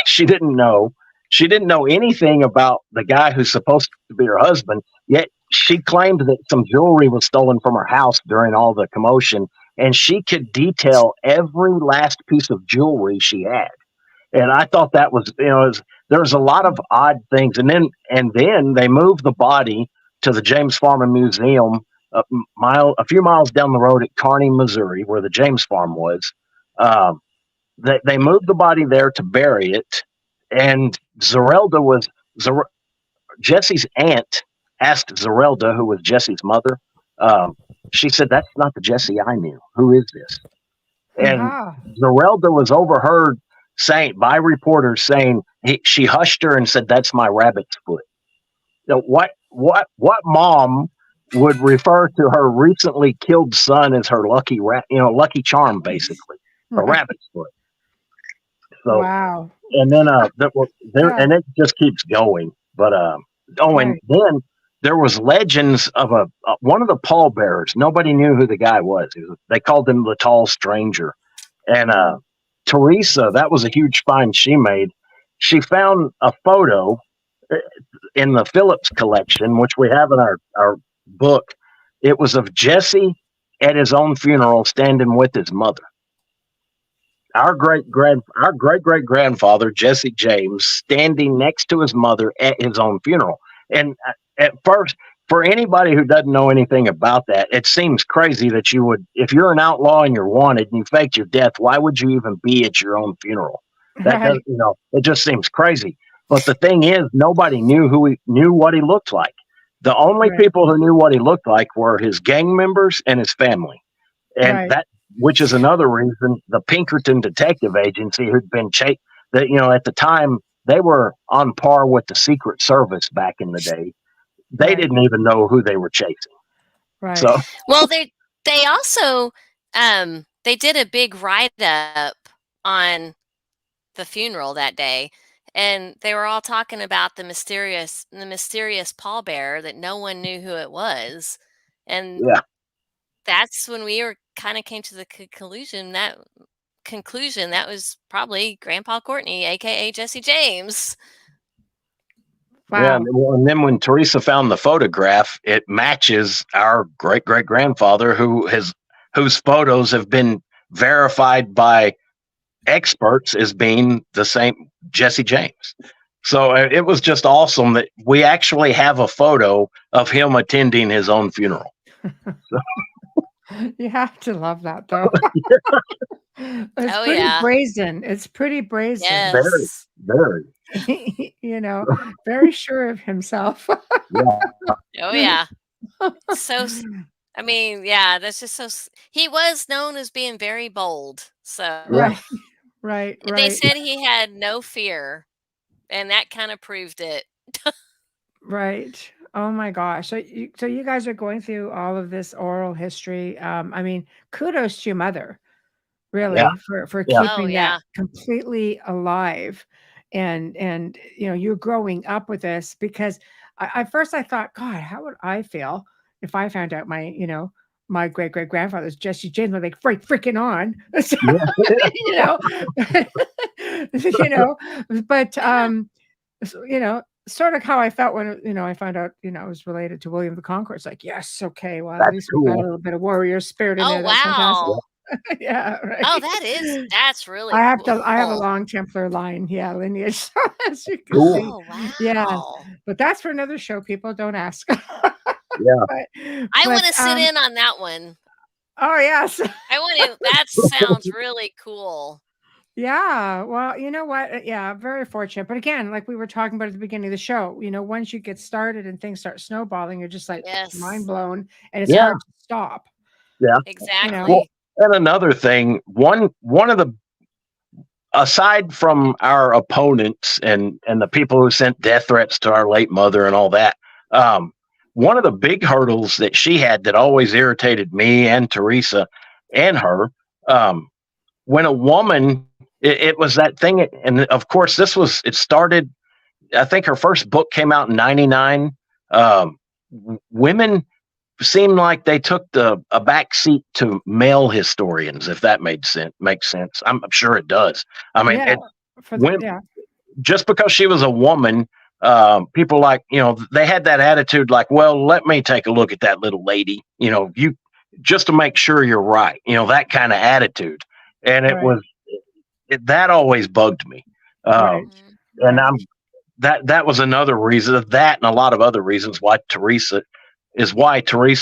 She didn't know. She didn't know anything about the guy who's supposed to be her husband. Yet she claimed that some jewelry was stolen from her house during all the commotion, and she could detail every last piece of jewelry she had. And I thought that was, there was a lot of odd things. And then they moved the body to the James Farm Museum a few miles down the road at Kearney, Missouri, where the James Farm was. Um, they moved the body there to bury it, and Zer- Jesse's aunt asked Zerelda, who was Jesse's mother. Um, she said, "That's not the Jesse I knew. Who is this?" And Aha. Zerelda was overheard saying by reporters saying she hushed her and said, "That's my rabbit's foot." What mom would refer to her recently killed son as her lucky charm, basically a Right. rabbit's foot? So Wow. and then there Yeah. and it just keeps going. But and Right. then there was legends of one of the pallbearers. Nobody knew who the guy was. They called him the Tall Stranger. And Teresa, that was a huge find she made. She found a photo in the Phillips collection, which we have in our book. It was of Jesse at his own funeral, standing with his mother. Our great great grandfather Jesse James standing next to his mother at his own funeral. And at first, for anybody who doesn't know anything about that, it seems crazy that you would, if you're an outlaw and you're wanted and you faked your death, why would you even be at your own funeral? That does, Right. it just seems crazy. But the thing is, nobody knew what he looked like. The only Right. people who knew what he looked like were his gang members and his family, and Right. which is another reason the Pinkerton Detective Agency, who'd been that at the time they were on par with the Secret Service back in the day. They Right. didn't even know who they were chasing. Right. So Well, they also they did a big write up on the funeral that day, and they were all talking about the mysterious pallbearer that no one knew who it was, and yeah, that's when we kind of came to the conclusion that was probably Grandpa Courtney, aka Jesse James. yeah. Wow. And then when Teresa found the photograph, it matches our great great grandfather, whose photos have been verified by experts as being the same Jesse James. So it was just awesome that we actually have a photo of him attending his own funeral. You have to love that, though. It's Oh, pretty yeah. brazen. It's pretty brazen. Very, Yes. very. Very sure of himself. Yeah. Oh, yeah. So, I mean, yeah, that's just so. He was known as being very bold. So, Right. Right. they Right. said he had no fear, and that kind of proved it. Right. Oh my gosh. So you guys are going through all of this oral history. I mean, kudos to your mother, really, Yeah. for Yeah. Oh, keeping yeah. that completely alive. And you're growing up with this, because at first I thought, God, how would I feel if I found out my great great grandfather's Jesse James? I'm like, freaking on. So, you know, but sort of how I felt when I found out I was related to William the Conqueror. It's like, yes, okay, well, at That's least we've got a cool. little bit of warrior spirit in Oh, there. That's fantastic. wow. Yeah, right. Oh, that's really I cool. have a long Templar line, lineage, so as you can Cool. see. Oh, Yeah, wow. but that's for another show. People don't ask. Yeah. I want But, to sit in on that one. oh yes. I want to. That sounds really cool. Yeah, well, you know what? Yeah, very fortunate. But again, like we were talking about at the beginning of the show, once you get started and things start snowballing, you're just like mind Yes, blown, and it's Yeah. hard to stop. Yeah. exactly. Well, and another thing, one of the, aside from our opponents and the people who sent death threats to our late mother and all that, one of the big hurdles that she had that always irritated me and Teresa and her, when a woman, it was that thing, and of course it started, I think her first book came out in 99. Women seemed like they took a back seat to male historians, if that makes sense. I'm sure it does. I mean, Yeah, just because she was a woman, people they had that attitude like, well, let me take a look at that little lady, you, just to make sure you're right, that kind of attitude. And it right, was, that always bugged me. right, And right, that was another reason of that, and a lot of other reasons why Teresa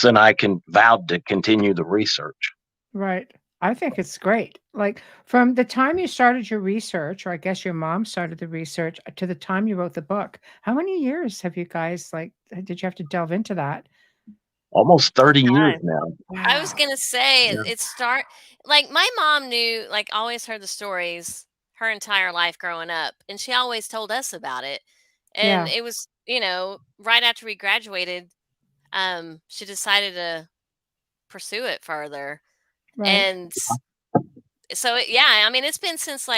and I vowed to continue the research. right. I think it's great. Like, from the time you started your research, or I guess your mom started the research, to the time you wrote the book, how many years have you guys, did you have to delve into that? Almost 30 years God. now. I was Wow. gonna say Yeah. it start like my mom knew, like always heard the stories her entire life growing up, and she always told us about it. And Yeah, it was, right after we graduated, she decided to pursue it further. right, And so yeah, I mean it's been since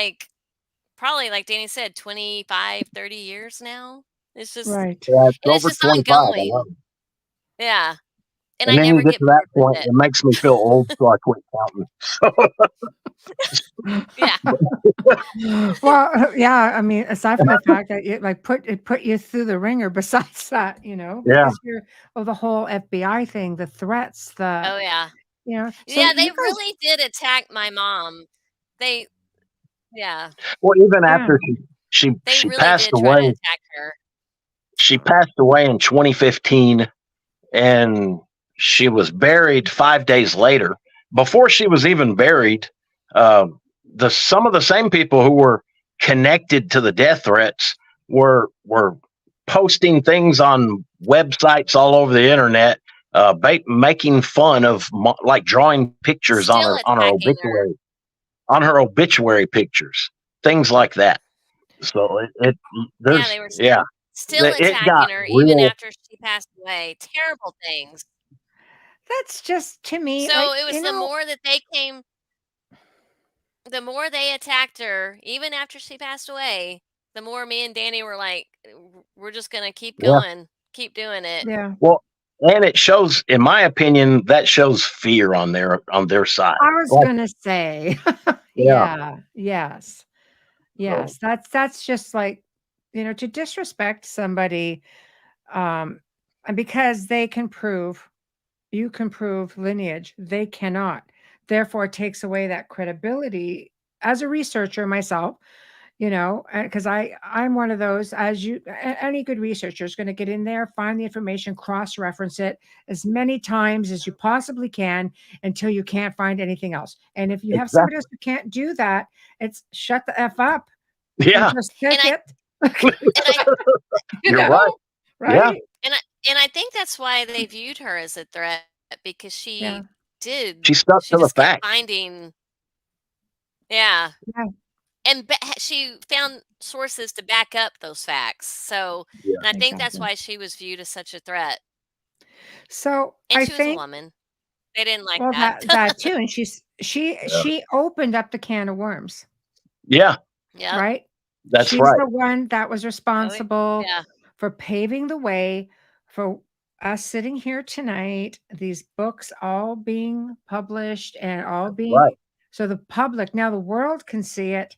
probably like Danny said 25, 30 years now. It's just right. Yeah, it's and it's over just 25. I ongoing. love it. Yeah. And And I then you never get get to that bored with point, it. it makes me feel old, so I quit counting. Yeah. Well, yeah, I mean, aside from the fact that it put you through the ringer, besides that, Yeah. because the whole FBI thing, the threats, Oh yeah. so Yeah, you they guys, really did attack my mom. They yeah, Well, even yeah, after she they really passed did try to away, attack her. she passed away in 2015. and she was buried 5 days later. Before she was even buried, some of the same people who were connected to the death threats were posting things on websites all over the internet, making fun of, like, drawing pictures on Still her attacking her. obituary pictures, things like that. So Yeah, there's they were yeah, still it got attacking her even real. after she passed away. Terrible things. That's just to me So like, it was the more that they came, the more they attacked her, even after she passed away, the more me and Danny were like, we're just going to keep Yeah. going, keep doing it. yeah. Well, and it shows, in my opinion, that shows fear on their side. I was Like, gonna say, yeah. yeah, yes, So, yes. That's just like, to disrespect somebody, um, and because you can prove lineage, they cannot. Therefore, it takes away that credibility as a researcher myself. Because I'm one of those, as any good researcher is going to get in there, find the information, cross-reference it as many times as you possibly can until you can't find anything else. And if you have somebody else exactly. who can't do that, it's shut the F up and Yeah, just And take I, it. and I, you you're right. know, Yeah, right? and I, and I think that's why they viewed her as a threat, because Yeah. she stuck she to the just kept facts. finding, yeah. Yeah. And she found sources to back up those facts. So, Yeah, and I think that's Exactly. why she was viewed as such a threat. So And I she was a think, woman. They didn't like well, that. that too, and she yeah, she opened up the can of worms. yeah. Yep. Right? That's She's right. the one that was Oh, responsible yeah. for paving the way for us sitting here tonight, these books all being published and all being, Right. so the public, now the world can see it,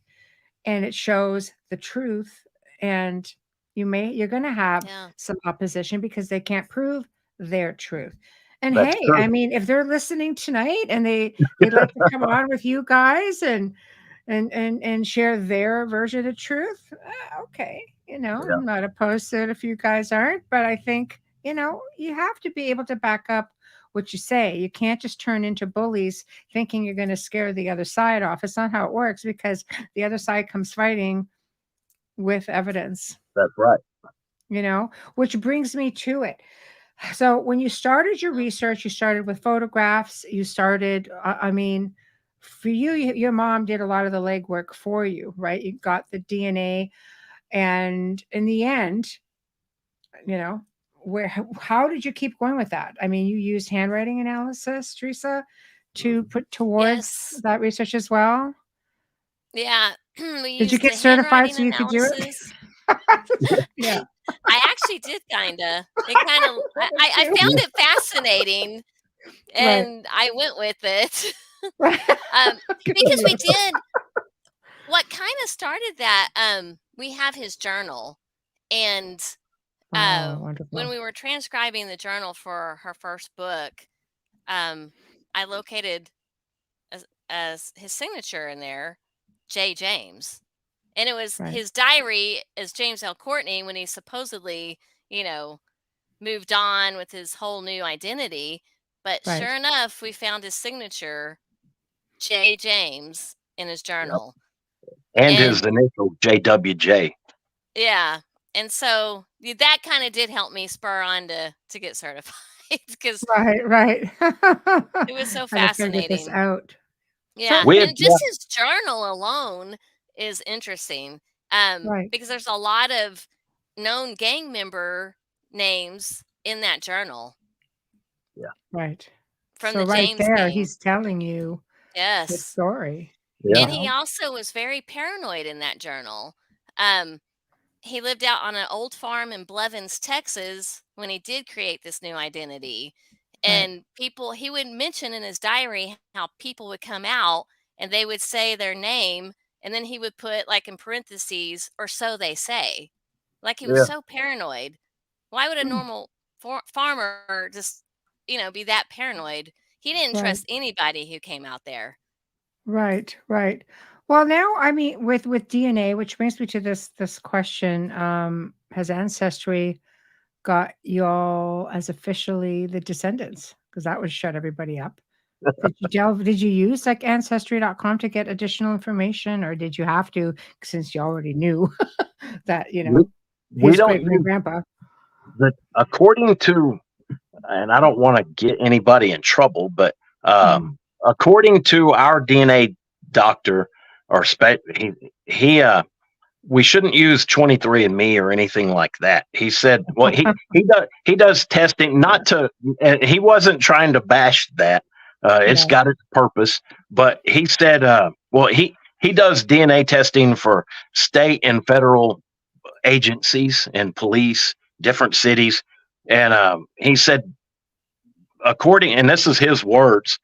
and it shows the truth. And you're going to have Yeah. some opposition because they can't prove their truth. And That's hey, true. I mean, if they're listening tonight and they'd like to come on with you guys and share their version of truth, okay, Yeah, I'm not opposed to it if you guys aren't, but I think, you have to be able to back up what you say. You can't just turn into bullies thinking you're going to scare the other side off. It's not how it works, because the other side comes fighting with evidence, that's right. which brings me to it. So when you started your research, you started with photographs, you started, I mean, for you, your mom did a lot of the legwork for you, right? You got the DNA, and in the end, you know, how did you keep going with that? I mean, you used handwriting analysis, Teresa, to put towards Yes. that research as well. Yeah. We Did you used get the certified handwriting so you could do it? analysis. Yeah. I actually did kinda. It kind of, I Too. found it fascinating, Right. and I went with it. Right. um, Good for because you. we did what kind of started that. We have his journal, and Oh, when wonderful. we were transcribing the journal for her first book, I located as his signature in there, J. James. And it was Right. his diary as James L. Courtney when he supposedly, you know, moved on with his whole new identity. But Right. sure enough, we found his signature, J. James, in his Yep. journal. And his And initial JWJ. yeah. And so that kind of did help me spur on to get certified, because Right, right. it was so I just gotta get this fascinating. out. Yeah, So We had, and yeah, just his journal alone is interesting, right, because there's a lot of known gang member names in that journal yeah, right. from So the right James there, gang. he's telling you the Yes, story, yeah. and he also was very paranoid in that journal. Um, he lived out on an old farm in Blevins, Texas, when he did create this new identity. Right. And he would mention in his diary how people would come out and they would say their name, and then he would put, like, in parentheses, or so they say. Like, he was Yeah. so paranoid. Why would a Mm, normal farmer just, be that paranoid? He didn't right, trust anybody who came out there. right, right. Well, now, I mean, with DNA, which brings me to this question, has ancestry got y'all as officially the descendants? Because that would shut everybody up. Did you use like ancestry.com to get additional information, or did you have to, since you already knew that, We his don't great great use grandpa? according to, and I don't want to get anybody in trouble, but Mhm. according to our DNA doctor or he we shouldn't use 23andMe or anything like that. He said, well, he does testing, not to, and he wasn't trying to bash that. It's Yeah. got its purpose, but he said, well, he does DNA testing for state and federal agencies and police, different cities, and he said, and this is his words,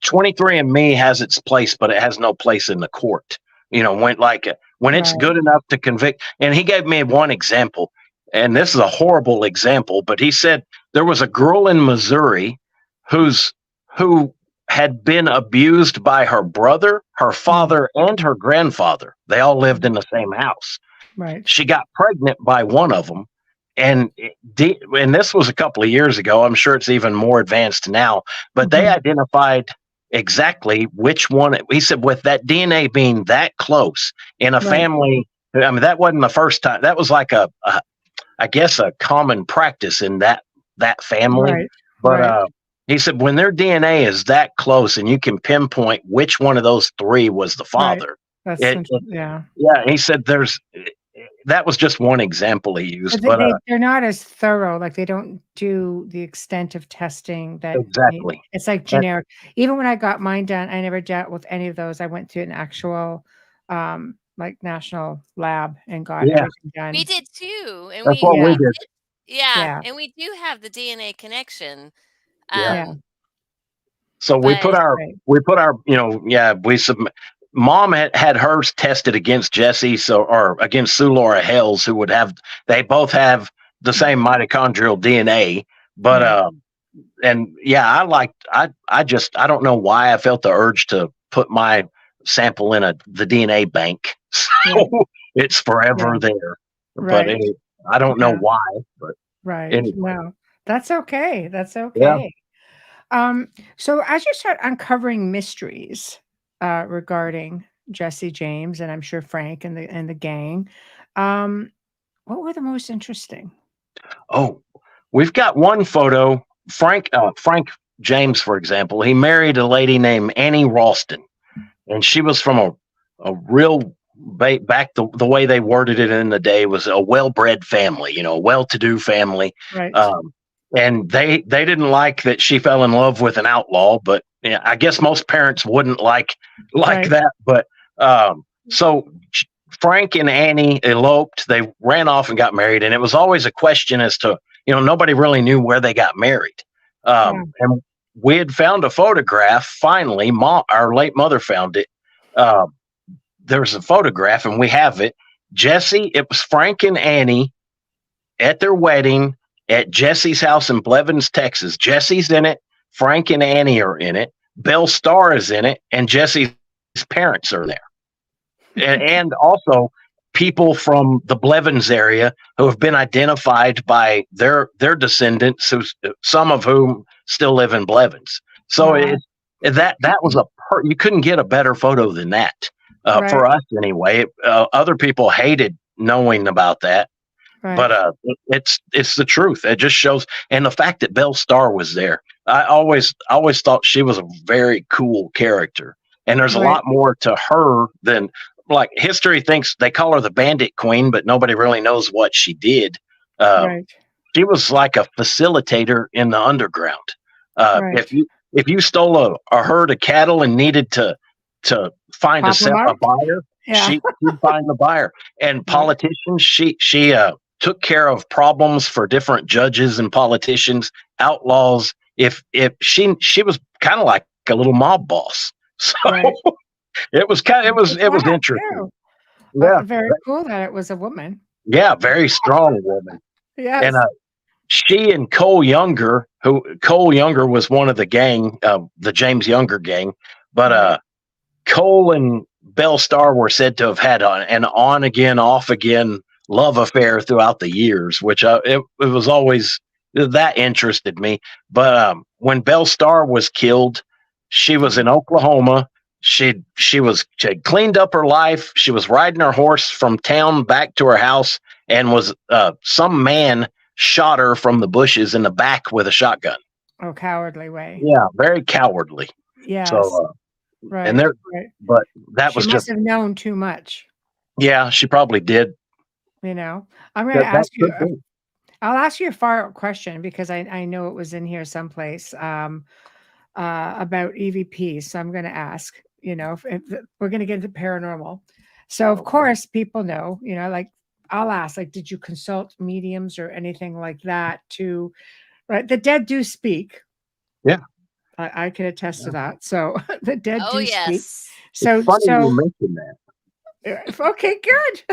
23andMe has its place, but it has no place in the court. When it's Right. good enough to convict. And he gave me one example, and this is a horrible example, but he said there was a girl in Missouri who had been abused by her brother, her father, and her grandfather. They all lived in the same house. Right. She got pregnant by one of them, and this was a couple of years ago. I'm sure it's even more advanced now, but they identified exactly which one. He said, with that DNA being that close in a family, I mean, that wasn't the first time. That was like I guess a common practice in that family. Right. But he said, when their DNA is that close and you can pinpoint which one of those three was the father. That's yeah. Yeah. He said that was just one example he used, but they're not as thorough. Like, they don't do the extent of testing that exactly. It's like generic. Even when I got mine done, I never dealt with any of those. I went to an actual like national lab and got everything done. We did too, and that's what we did. Yeah, and we do have the DNA connection. So we put our we submit. Mom had hers tested against Jesse, or against Sue Laura Hales, who they both have the same mitochondrial DNA, but I don't know why I felt the urge to put my sample in the DNA bank, so it's forever there. But I don't know why. But anyway. No, that's okay. That's okay. So as you start uncovering mysteries regarding Jesse James, and I'm sure Frank and the gang, what were the most interesting? Oh, we've got one photo. Frank James, for example, he married a lady named Annie Ralston, and she was from a real back the way they worded it in the day was a well-bred family, a well-to-do family. Right. And they didn't like that she fell in love with an outlaw, but I guess most parents wouldn't like that. But so Frank and Annie eloped. They ran off and got married, and it was always a question as to, nobody really knew where they got married. And we had found a photograph. Finally, our late mother found it. There's a photograph, and we have it. It was Frank and Annie at their wedding at Jesse's house in Blevins, Texas. Jesse's in it. Frank and Annie are in it. Belle Starr is in it, and Jesse's parents are there. and also people from the Blevins area who have been identified by their descendants, some of whom still live in Blevins. So that was you couldn't get a better photo than that for us anyway. Other people hated knowing about that. Right. But it's the truth. It just shows, and the fact that Belle Starr was there, I always thought she was a very cool character, and there's a lot more to her than, like, history thinks they call her the Bandit Queen, but nobody really knows what she did. She was like a facilitator in the underground. If you stole a herd of cattle and needed to find a buyer, she'd find the buyer. And politicians, she took care of problems for different judges and politicians, outlaws. If she was kind of like a little mob boss. So it was interesting. Yeah, very cool that it was a woman. Yeah, very strong woman. Yeah, and she and Cole Younger was one of the gang, the James Younger gang, but Cole and Belle Starr were said to have had an on again, off again love affair throughout the years, which it was always that interested me. But when Belle Starr was killed, she was in Oklahoma. She had cleaned up her life. She was riding her horse from town back to her house, and was some man shot her from the bushes in the back with a shotgun. Oh, cowardly way. Yeah, very cowardly. Yes. So, right. and there, right. but that She was must just, have known too much. yeah, she probably did. I'm going to That ask you. could be. I'll ask you a follow-up question because I know it was in here someplace about EVP. So I'm going to ask. If we're going to get into paranormal. So of course, people know. Like I'll ask, like, did you consult mediums or anything like that to? Right, the dead do speak. Yeah. I can attest to that. So the dead do speak. Yes. So It's funny you mentioned that. okay, good.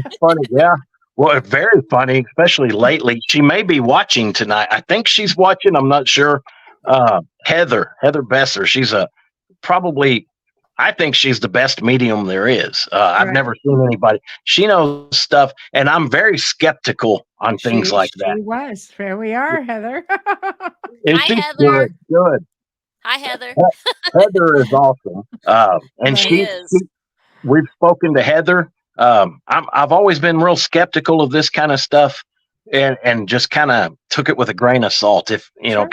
It's funny, yeah. Well, very funny, especially lately. She may be watching tonight. I think she's watching. I'm not sure. Heather Besser. She's probably. I think she's the best medium there is. I've never seen anybody. She knows stuff, and I'm very skeptical on things like that. She was. Here we are, Heather. Hi, Heather. Good. Hi, Heather. Heather is awesome. And we've spoken to Heather. I've always been real skeptical of this kind of stuff, and just kind of took it with a grain of salt. If kind of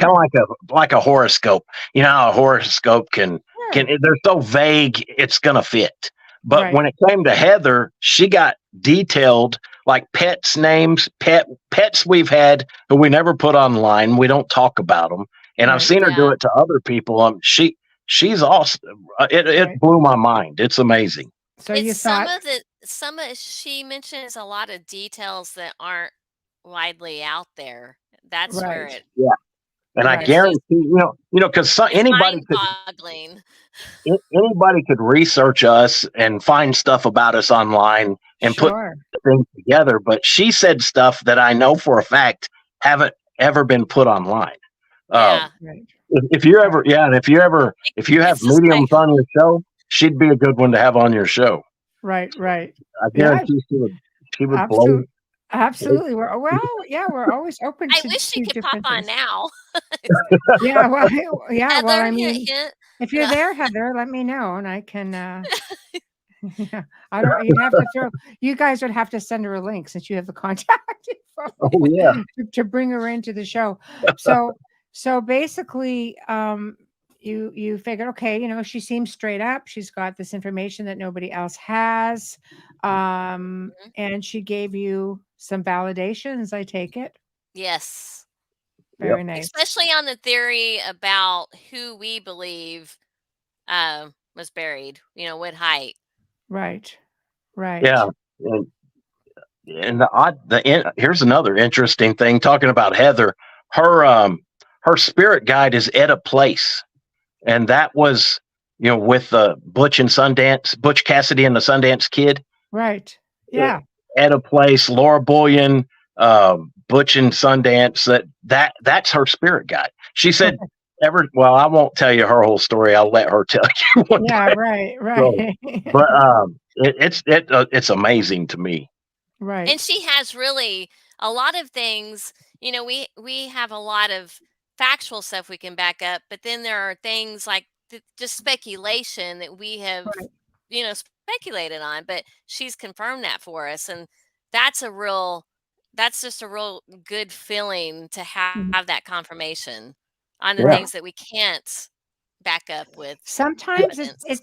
like a horoscope. You know how a horoscope can they're so vague, it's gonna fit. But when it came to Heather, she got detailed, like pets' names, pets we've had who we never put online. We don't talk about them, and I've seen her do it to other people. She's awesome. It blew my mind. It's amazing. So you thought some of she mentions a lot of details that aren't widely out there. That's where it. Yeah, and I guarantee because anybody could research us and find stuff about us online and put things together. But she said stuff that I know for a fact haven't ever been put online. Yeah. If you have mediums on your show, she'd be a good one to have on your show. Right. I guarantee she would blow. Absolutely. We're always open. I wish she could pop on now. Heather, well, I mean, if you're there, Heather, let me know, and I can. I don't. You guys would have to send her a link since you have the contact info. Oh yeah. To bring her into the show. So basically, you figured, okay, she seems straight up. She's got this information that nobody else has, and she gave you some validations. I take it. Yes. Very nice. Especially on the theory about who we believe was buried. What height. Right. Yeah. And here's another interesting thing. Talking about Heather, her spirit guide is Etta Place, and that was with Butch Cassidy and the Sundance Kid. Right. Yeah. Etta Place, Laura Bullion, Butch and Sundance. That's her spirit guide. She said. Well, I won't tell you her whole story. I'll let her tell you. Right. So, but it's amazing to me. Right. And she has really a lot of things. We have a lot of factual stuff we can back up, but then there are things like just speculation that we have, speculated on. But she's confirmed that for us, and that's just a real good feeling to have that confirmation on the things that we can't back up with. Sometimes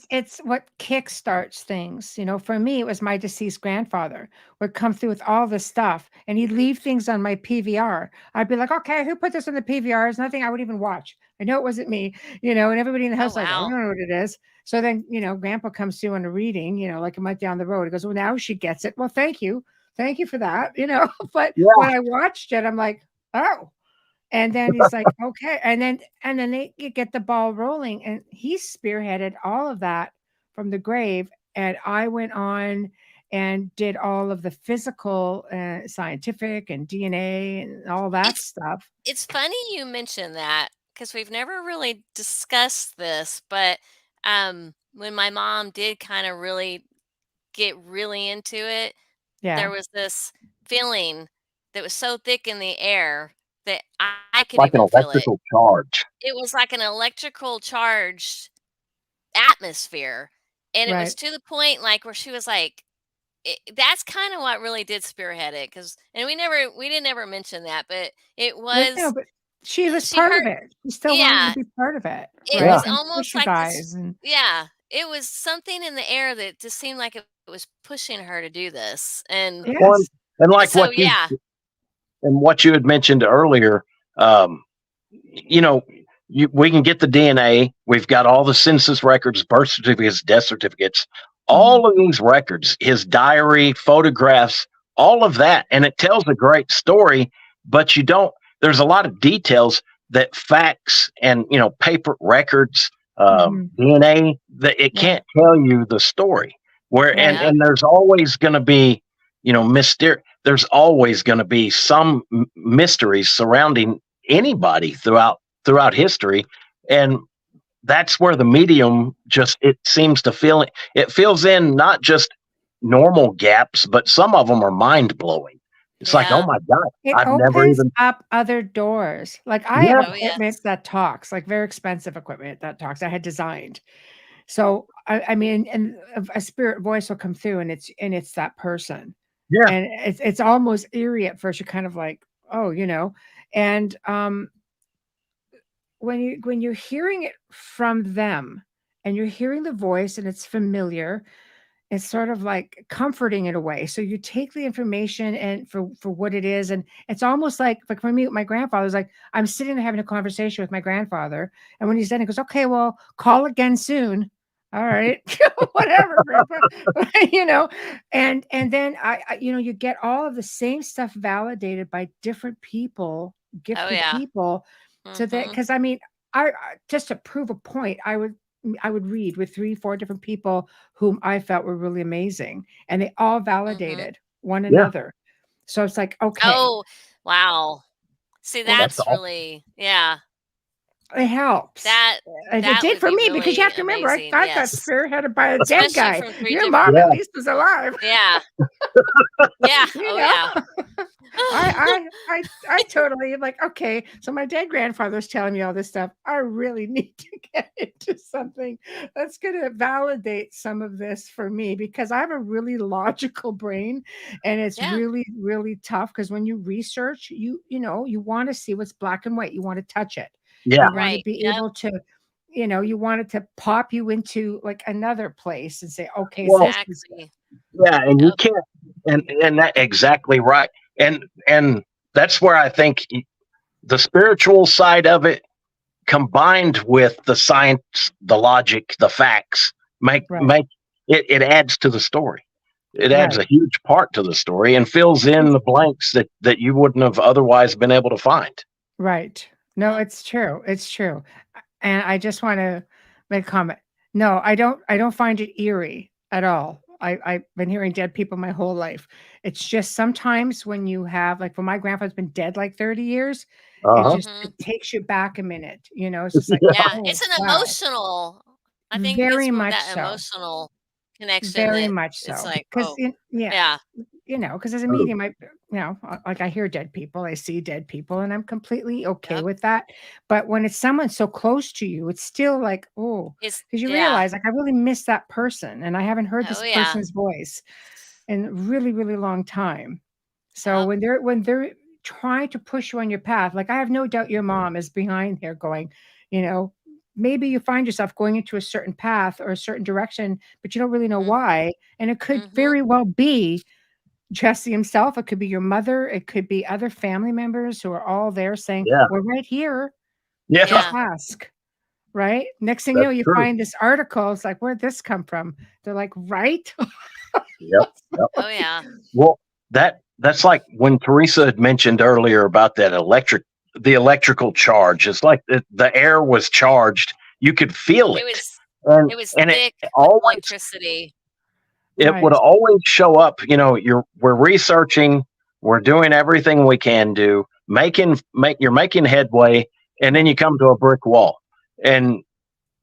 it's what kickstarts things. For me, it was my deceased grandfather would come through with all this stuff, and he'd leave things on my PVR. I'd be like, okay, who put this on the PVR? It's nothing I would even watch. I know it wasn't me, and everybody in the house I don't know what it is. So then, Grandpa comes through on a reading, like a month down the road. He goes, well, now she gets it. Well, thank you for that, But when I watched it, I'm like, oh. And then he's like, okay. And then they get the ball rolling, and he spearheaded all of that from the grave. And I went on and did all of the physical, scientific and DNA and all that stuff. It's funny you mentioned that because we've never really discussed this, but when my mom did kind of really get really into it, Yeah. there was this feeling that was so thick in the air that I could Like an even feel it. electrical charge. It was like an electrical charged atmosphere, and it was Right. to the point, like, where she was like, that's kind of what really did spearhead it, because and we didn't ever mention that, but it No, was but she was she part of heard it. She still wanted to yeah, be part of it, it right? Yeah. was And push almost you like this. guys and Yeah, it was something in the air that just seemed like it was pushing her to do this, One yes. and like so yeah. what you had mentioned earlier, um, you know, we can get the DNA. We've got all the census records, birth certificates, death certificates, Mhm. all of these records, his diary, photographs, all of that. And it tells a great story, but there's a lot of details that facts and, paper records, Mhm. DNA, that it Yeah. can't tell you the story. Where, and, Right. Yep. and there's always going to be, there's always going to be some mysteries surrounding anybody throughout history, and that's where the medium just it seems to fill it fills in not just normal gaps, but some of them are mind-blowing. It's like, oh Yeah. my god, It I've never opens even. up other doors. Like, I have Yeah. Oh, equipment yes. that talks, like very expensive equipment that talks I had designed. So, I mean, and a spirit voice will come through and it's that person. Yeah. And it's almost eerie at first. You're kind of like, "Oh," and, when you're hearing it from them and you're hearing the voice and it's familiar, it's sort of like comforting in a way. So you take the information and for what it is, and it's almost like for me, my grandfather's like I'm sitting there having a conversation with my grandfather, and when he's done, he goes, "Okay, well, call again soon." All right, whatever, grandpa, you know, and then you get all of the same stuff validated by different people, Oh, gifted yeah. people, so that Mhm. because I mean, just to prove a point, I would read with 3, 4 different people whom I felt were really amazing, and they all Mhm. validated one Yeah. another. So it's like, okay, Oh, wow. See, well, That's that's all. really yeah. it helps. That It that did would for be me because you really have to remember amazing, I got yes. spearheaded by a dead Especially guy. from 3 Your different mom at Yeah. least was alive. yeah. Yeah. You Oh, know? yeah. I totally am like, okay, so my dead grandfather's telling me all this stuff. I really need to get into something that's gonna validate some of this for me because I have a really logical brain and it's Yeah. really, really tough because when you research, you want to see what's black and white. You want to touch it. Yeah. You want to Right. be Yep. able to, you want it to pop you into like another place and say, okay, Well, this is Exactly. yeah, and you Yep. can't, and that exactly right, and that's where I think the spiritual side of it combined with the science, the logic, the facts right, make it adds to the story. It adds right. a huge part to the story and fills in the blanks that you wouldn't have otherwise been able to find. Right. No, Yep. it's true. It's true. And I just want to make a comment. No, I don't find it eerie at all. I've been hearing dead people my whole life. It's just sometimes when you have like when my grandfather's been dead like 30 years, Uh huh. Mhm. it takes you back a minute. It's just like, Yeah, oh it's an wow. emotional I think it's Very more much that so. emotional connection Very that much it's so. like, Because "Oh, yeah, yeah. because as a True. medium, like I hear dead people, I see dead people, and I'm completely okay Yep. with that. But when it's someone so close to you, it's still like, oh, It's because you yeah. realize, like, I really miss that person, and I haven't heard Oh, this yeah. person's voice in a really, really long time. So Yep. when they're trying to push you on your path, like I have no doubt your mom is behind here going, you know, maybe you find yourself going into a certain path or a certain direction, but you don't really know Mhm. why. And it could Mhm. very well be Jesse himself, it could be your mother, it could be other family members who are all there saying, Yeah. "We're right here, Yeah. just Yeah. ask." Right? Next thing you know, That's you true. find this article, it's like, "Where'd this come from?" They're like, "Right?" Yep. Yep. Oh, yeah. Well, that's like when Teresa had mentioned earlier about the electrical charge. It's like the air was charged. You could feel It it, was and it was and thick with always electricity. it would Right, always show up. We're researching, we're doing everything we can do, you're making headway, and then you come to a brick wall, and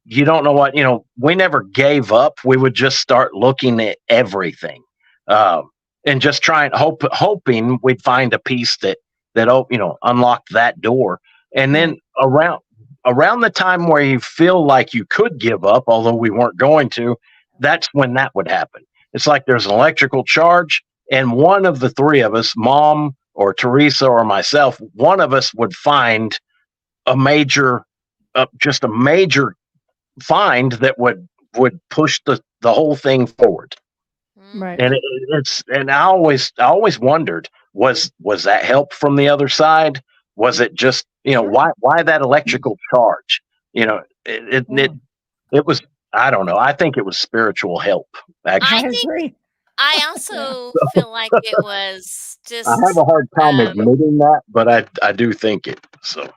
you don't know what. We never gave up. We would just start looking at everything. Um, and just hoping we'd find a piece that unlocked that door. And then around the time where you feel like you could give up, although we weren't going to, that's when that would happen. It's like there's an electrical charge, and one of the three of us, Mom or Teresa or myself, one of us would find just a major find that would push the whole thing forward. Right. And I always wondered, was that help from the other side? Was it just, why that electrical charge? It was, I don't know. I think it was spiritual help. I I think agree. I also feel like it was just. I have a hard time admitting that, but I do think it. So.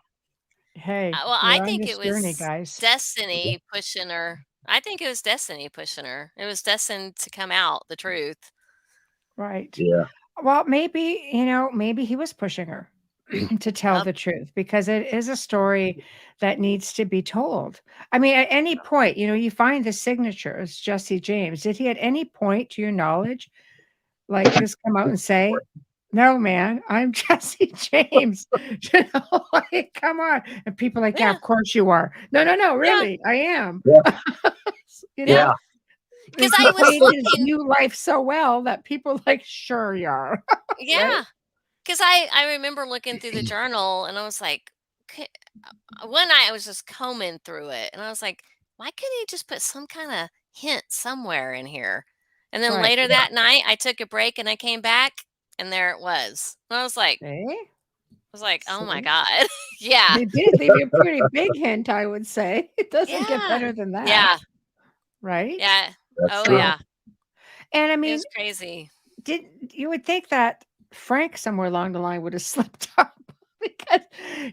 Hey, Well, I you're on think this it journey, was guys. destiny pushing her. I think it was destiny pushing her. It was destined to come out, the truth. Right. Yeah. Well, maybe, maybe he was pushing her to tell the truth, because it is a story that needs to be told. I mean, at any point, you find the signatures, Jesse James. Did he at any point, to your knowledge, like just come out and say, "No, man, I'm Jesse James." Like, come on. And people like, yeah, Yeah. of course you are. No, really, I am. Yeah. Yeah. Because I was his looking. new life so well that people like, sure you are. Yeah. Because I remember looking through the journal, and I was like, one night I was just combing through it, and I was like, why couldn't he just put some kind of hint somewhere in here? And then later that night, I took a break and I came back, and there it was. And I was like, oh my God. Yeah. They did leave you a pretty big hint, I would say. It doesn't get better than that. Yeah. Right? Yeah. That's true. Yeah. And I It mean, was crazy. you would think that Frank somewhere along the line would have slipped up, because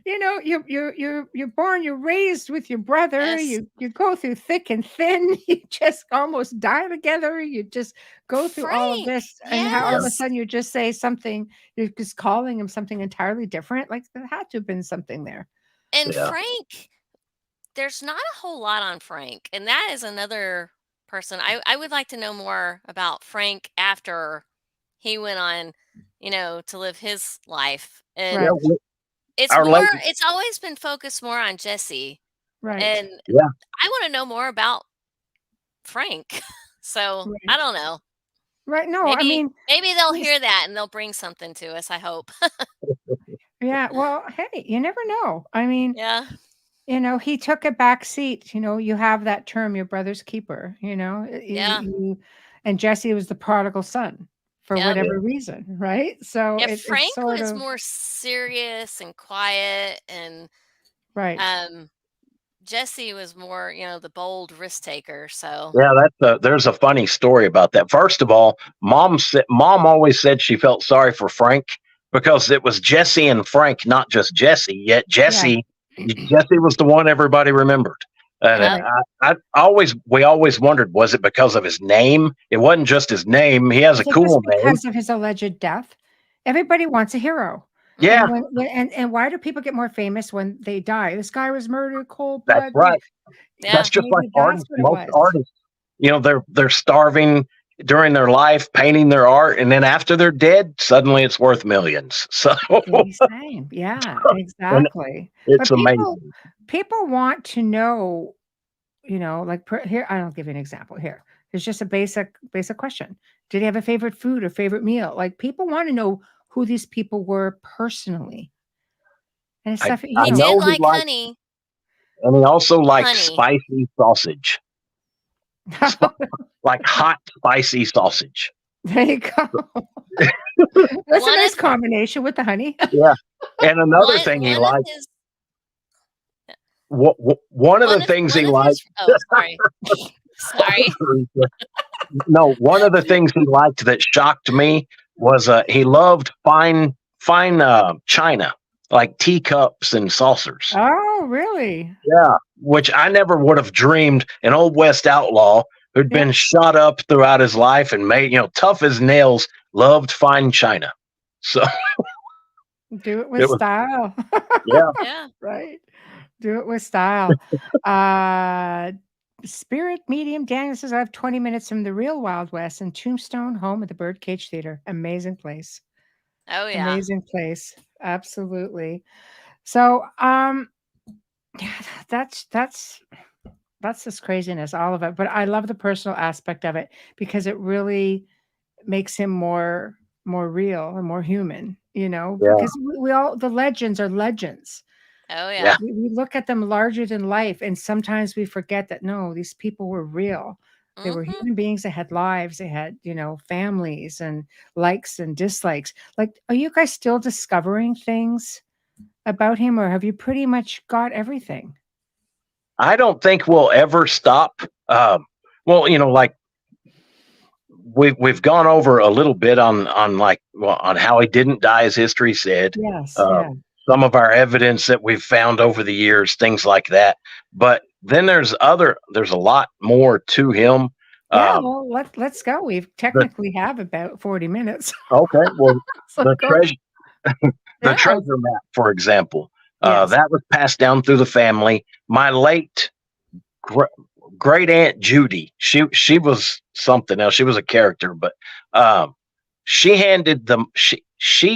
you're born, you're raised with your brother, Yes. you go through thick and thin, you just almost die together, you just go through all of this, and how all of a Yes. sudden you just say something, you're just calling him something entirely different. Like, there had to have been something there. And Yeah. Frank, there's not a whole lot on Frank, and that is another person. I would like to know more about Frank after he went on, to live his life. And Right. it's always been focused more on Jesse. Right. And Yeah. I want to know more about Frank. So I don't know. Right. No, Maybe, I mean, maybe they'll hear that and they'll bring something to us, I hope. yeah, well, hey, you never know. I mean, Yeah. he took a back seat. You have that term, your brother's keeper, Yeah. And Jesse was the prodigal son for Yep. whatever reason, right? So Yeah, it's Frank sort was of more serious and quiet, and right. Jesse was more, the bold risk taker. So Yeah, there's a funny story about that. First of all, Mom always said she felt sorry for Frank because it was Jesse and Frank, not just Jesse. Yet Jesse was the one everybody remembered. And we always wondered, was it because of his name? It wasn't just his name. He has a cool name. Because of his alleged death. Everybody wants a hero. Yeah. And why do people get more famous when they die? This guy was murdered, cold blood. That's right. Yeah. That's just like artists. Most artists, they're starving during their life, painting their art, and then after they're dead, suddenly it's worth millions. So yeah, exactly. It's amazing. People want to know, like here, I'll give you an example here. It's just a basic question. Did he have a favorite food or favorite meal? Like, people want to know who these people were personally. And stuff. He did like honey. And he also liked spicy sausage. Like hot, spicy sausage. There you go. That's a nice combination with the honey. Yeah. And another thing he liked. One of the things he liked. Oh, sorry. Sorry. No, one of the things he liked that shocked me was he loved fine china, like teacups and saucers. Oh, really? Yeah, which I never would have dreamed. An old West outlaw who'd been shot up throughout his life and made, tough as nails, loved fine china. So do it with style. Yeah. Yeah. Right. Do it with style. Spirit medium Daniel says, I have 20 minutes from the real Wild West and Tombstone, home of the Birdcage Theater. Amazing place. Oh yeah. Amazing place. Absolutely. So, yeah, that's this craziness, all of it. But I love the personal aspect of it because it really makes him more real and more human, Yeah. because we all, the legends are legends. Oh Yeah. yeah. We look at them larger than life, and sometimes we forget that no, these people were real. They were Mhm. human beings that had lives, they had, families and likes and dislikes. Like, are you guys still discovering things about him, or have you pretty much got everything? I don't think we'll ever stop. Well, like we've gone over a little bit on like on how he didn't die, as history said. Yes, Uh, yeah. some of our evidence that we've found over the years, things like that. But then there's a lot more to him. Yeah, Um, well, let's go. We've the technically have about 40 minutes. okay, well, So the go. treasure the Yeah. treasure map, for example, Yes. that was passed down through the family. My late gr- great aunt Judy, she was something else. She was a character, but she handed them. She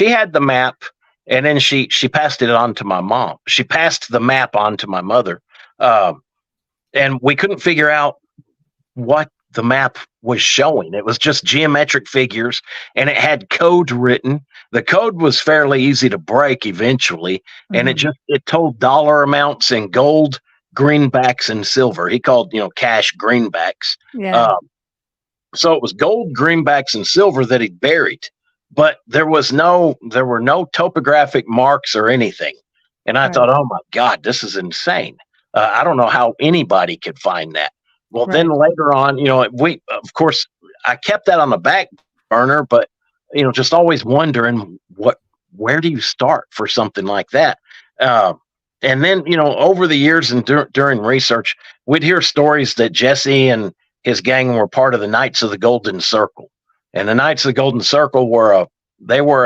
had the map, and then she passed it on to my mom. She passed the map on to my mother, and we couldn't figure out what the map was showing. It was just geometric figures, and it had code written. The code was fairly easy to break eventually, and Mhm. it told dollar amounts in gold, greenbacks, and silver. He called cash greenbacks. Yeah. Um, so it was gold, greenbacks, and silver that he buried, but there were no topographic marks or anything. And I Right. thought, oh my God, this is insane. I don't know how anybody could find that. Well, then Right. later on, we of course I kept that on the back burner, but just always wondering where do you start for something like that? Uh, and then over the years and during research, we'd hear stories that Jesse and his gang were part of the Knights of the Golden Circle. And the Knights of the Golden Circle were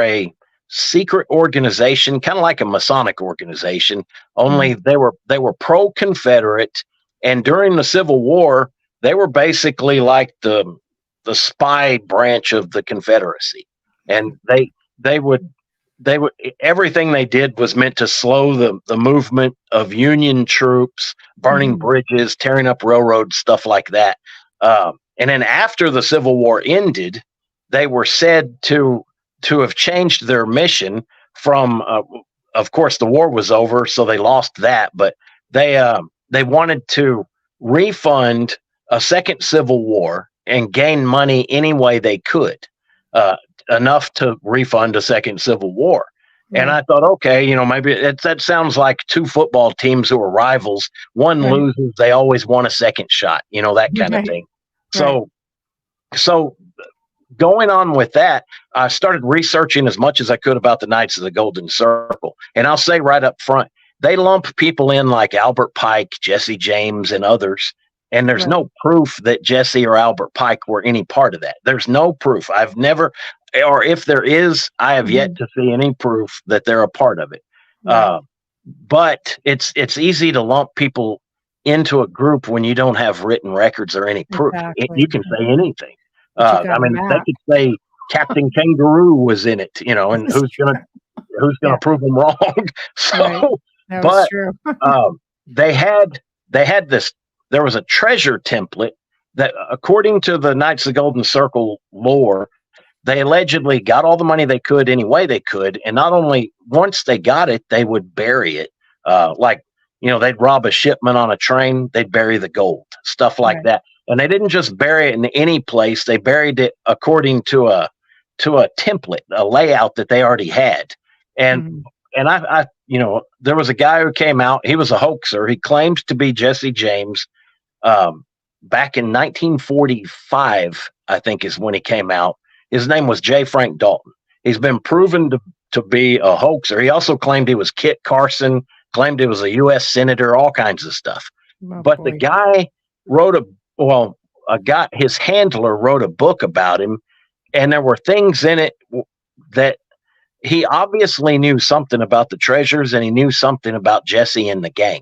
a secret organization, kind of like a Masonic organization, only Mhm. they were pro-Confederate. And during the Civil War, they were basically like the spy branch of the Confederacy. And they would everything they did was meant to slow the movement of Union troops, burning Mhm. bridges, tearing up railroads, stuff like that. And then after the Civil War ended, they were said to have changed their mission from. Of course, the war was over, so they lost that. But they wanted to refund a second Civil War and gain money any way they could. Uh, Enough to refund a second Civil War. And Right. I thought, okay, maybe that sounds like two football teams who are rivals. One Right. loses, they always want a second shot, that kind of Right. thing. Right. So going on with that, I started researching as much as I could about the Knights of the Golden Circle. And I'll say right up front, they lump people in like Albert Pike, Jesse James, and others. And there's Right. no proof that Jesse or Albert Pike were any part of that. There's no proof. I've never, or if there is, I have yet Mhm. to see any proof that they're a part of it. Right. But it's easy to lump people into a group when you don't have written records or any proof. You Exactly. can say anything. But you I got a mean, they map. could say Captain Kangaroo was in it, and who's Yeah. gonna prove them wrong? Right. So, That was but true. um, they had this. There was a treasure template that, according to the Knights of the Golden Circle lore, they allegedly got all the money they could any way they could, and not only once they got it, they would bury it. Like they'd rob a shipment on a train, they'd bury the gold, stuff like Right. that. And they didn't just bury it in any place; they buried it according to a template, a layout that they already had. And Mhm. there was a guy who came out. He was a hoaxer. He claimed to be Jesse James. Um, Back in 1945, I think is when he came out. His name was J. Frank Dalton. He's been proven to be a hoaxer. He also claimed he was Kit Carson, claimed he was a U.S. senator, all kinds of stuff. Oh But the boy. guy wrote his handler wrote a book about him, and there were things in it that he obviously knew something about the treasures, and he knew something about Jesse and the gang.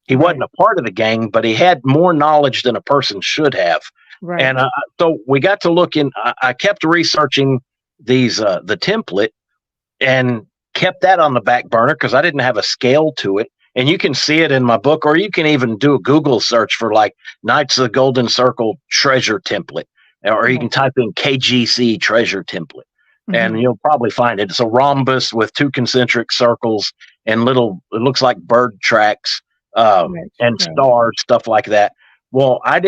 He wasn't a part of the gang, but he had more knowledge than a person should have. Right. And so we got to look in. I kept researching the template and kept that on the back burner because I didn't have a scale to it. And you can see it in my book, or you can even do a Google search for like Knights of the Golden Circle treasure template, or you can type in KGC treasure template, and you'll probably find it. It's a rhombus with 2 concentric circles and little, it looks like bird tracks and stars, stuff like that. Well, I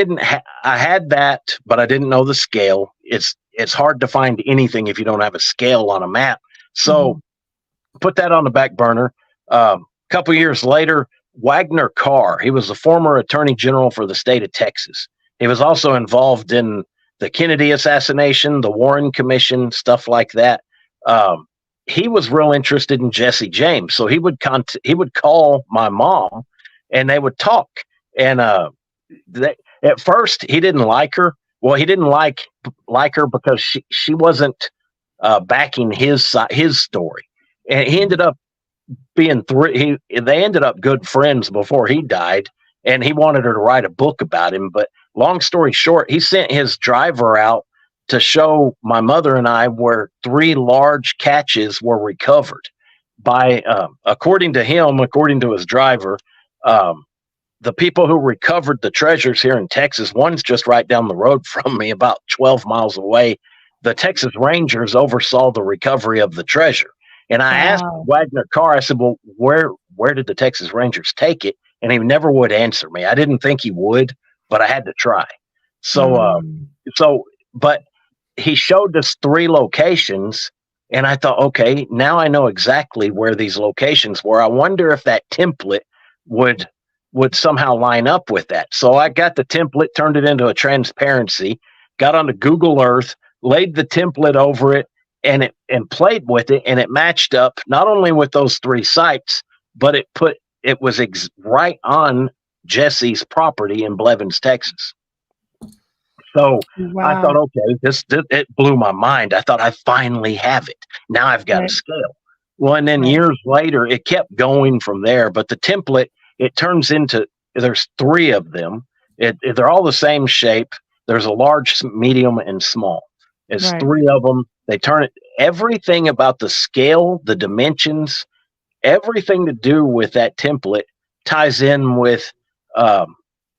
had that, but I didn't know the scale. It's hard to find anything if you don't have a scale on a map. So put that on the back burner. Couple years later, Wagner Carr, he was the former attorney general for the state of Texas. He was also involved in the Kennedy assassination, the Warren Commission, stuff like that. He was real interested in Jesse James. So he would call my mom and they would talk. And at first he didn't like her. Well, he didn't like her because she wasn't backing his story. And he ended up being they ended up good friends before he died, and he wanted her to write a book about him. But long story short, he sent his driver out to show my mother and I where 3 large catches were recovered by, according to him, according to his driver, the people who recovered the treasures here in Texas. One's just right down the road from me, about 12 miles away. The Texas Rangers oversaw the recovery of the treasure. And I asked Wagner Carr, I said, well, where did the Texas Rangers take it? And he never would answer me. I didn't think he would, but I had to try. But he showed us 3 locations, and I thought, okay, now I know exactly where these locations were. I wonder if that template would somehow line up with that. So I got the template, turned it into a transparency, got onto Google Earth, laid the template over it, and played with it, and it matched up not only with those 3 sites, but it was right on Jesse's property in Blevins, Texas. So I thought, okay, it blew my mind. I thought, I finally have it. Now I've got a scale. Well, and then years later, it kept going from there. But the template, it turns into, there's 3 of them. They're all the same shape. There's a large, medium, and small. It's 3 of them. They turn it, everything about the scale, the dimensions, everything to do with that template ties in with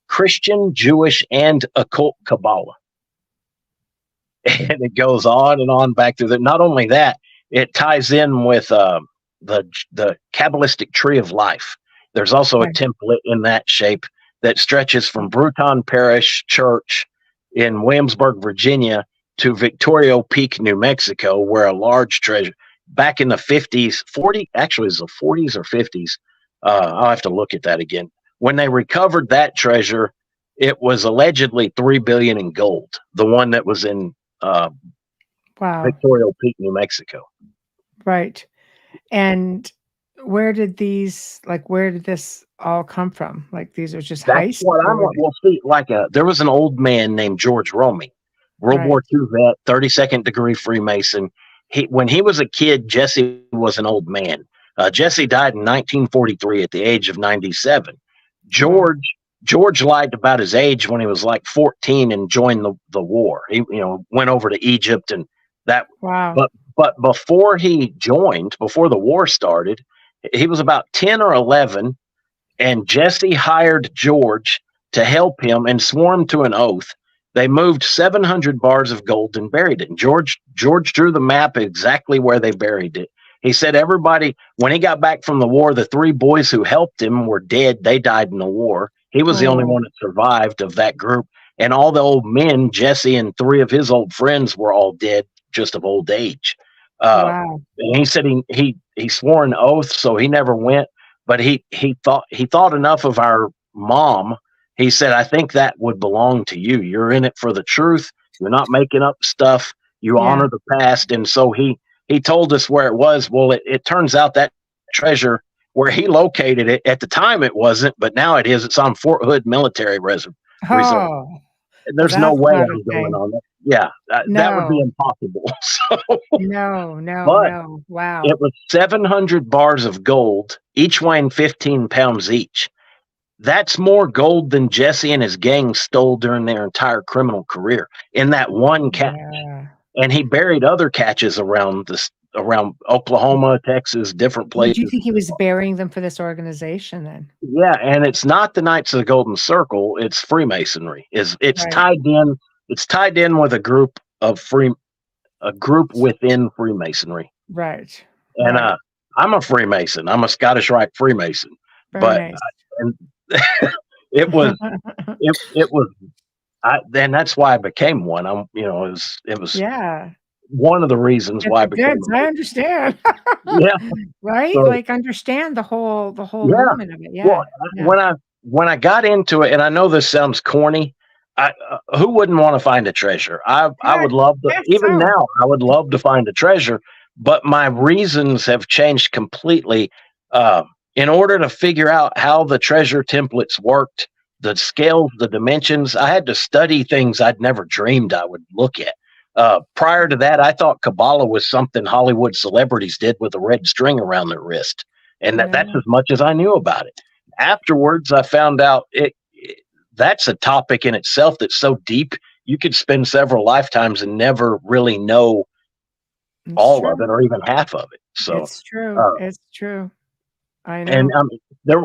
Christian, Jewish, and occult Kabbalah. And it goes on and on back through that. Not only that, it ties in with the Kabbalistic tree of life. There's also a template in that shape that stretches from Bruton Parish Church in Williamsburg, Virginia, to Victoria Peak, New Mexico, where a large treasure back in the 50s, actually it was the 40s or 50s. I'll have to look at that again. When they recovered that treasure, it was allegedly $3 billion in gold. The one that was in Victoria Peak, New Mexico. Right. And where did this all come from? Like, these are just heists? There was an old man named George Romey, World War II vet, 32nd degree Freemason. When he was a kid, Jesse was an old man. Jesse died in 1943 at the age of 97. George lied about his age when he was like 14 and joined the war. He went over to Egypt and that. Wow. But before he joined, before the war started, he was about 10 or 11, and Jesse hired George to help him and swore him to an oath. They moved 700 bars of gold and buried it. And George drew the map exactly where they buried it. He said everybody, when he got back from the war, the 3 boys who helped him were dead. They died in the war. He was the only one that survived of that group. And all the old men, Jesse and 3 of his old friends, were all dead, just of old age. And he said he swore an oath, so he never went. But he thought enough of our mom. He said, I think that would belong to you. You're in it for the truth. You're not making up stuff. You honor the past. And so he told us where it was. Well, it turns out that treasure, where he located it, at the time it wasn't, but now it is. It's on Fort Hood Military Reserve. There's no way I'm going on that. Yeah, that would be impossible. No. Wow. It was 700 bars of gold, each weighing 15 pounds each. that's more gold than Jesse and his gang stole during their entire criminal career in that one catch. Yeah. And he buried other catches around Oklahoma, Texas, different Would you places. think he was burying them for this organization then? Yeah, and it's not the Knights of the Golden Circle; it's Freemasonry. It's Right. tied in. It's tied in with a group within Freemasonry. Right. And Right. I'm a Freemason. I'm a Scottish Rite Freemason. Very But nice. and it was then that's why I became one. It was Yeah. one of the reasons why I became Good. I understand. yeah. Right? So, Like understand the whole yeah. movement of it. Yeah. Well, Yeah. when I got into it, and I know this sounds corny, who wouldn't want to find a treasure? I would love to. Yes, Even so. now, I would love to find a treasure. But my reasons have changed completely. In order to figure out how the treasure templates worked, the scales, the dimensions, I had to study things I'd never dreamed I would look at. Prior to that, I thought Kabbalah was something Hollywood celebrities did with a red string around their wrist, and that's as much as I knew about it. Afterwards, I found out that's a topic in itself that's so deep you could spend several lifetimes and never really know all of it or even half of it. So it's true. It's true. I know. And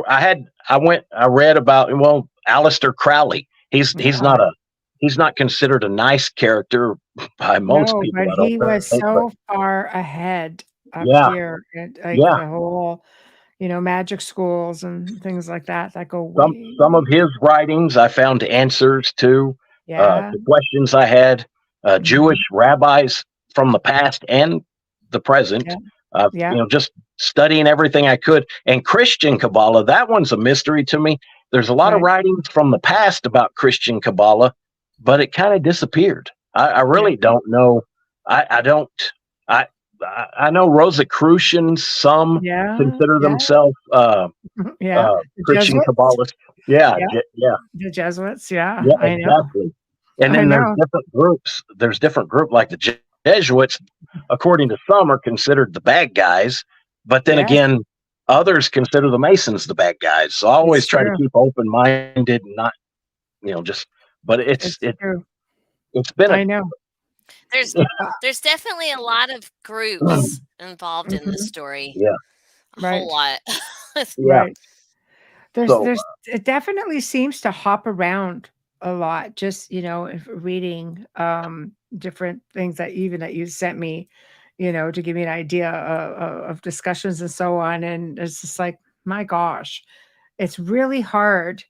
I read about, well, Aleister Crowley. He's not considered a nice character by most people. But he was so far ahead up here. Like the whole, magic schools and things like that go some of his writings I found answers to the questions I had. Jewish rabbis from the past and the present. Just studying everything I could. And Christian Kabbalah, that one's a mystery to me. There's a lot of writings from the past about Christian Kabbalah, but it kind of disappeared. I really don't know. I know Rosicrucians, some consider themselves Christian Kabbalists. The Jesuits, I know. Exactly. And then there's different groups. There's different groups like the Jesuits, according to some, are considered the bad guys, but then again, others consider the Masons the bad guys. So I always try to keep open-minded and not, but it's been. I know. There's definitely a lot of groups involved in the story. Yeah, a whole lot. Right. It definitely seems to hop around a lot. Just reading different things that you sent me, to give me an idea of discussions and so on. And it's just like, my gosh, it's really hard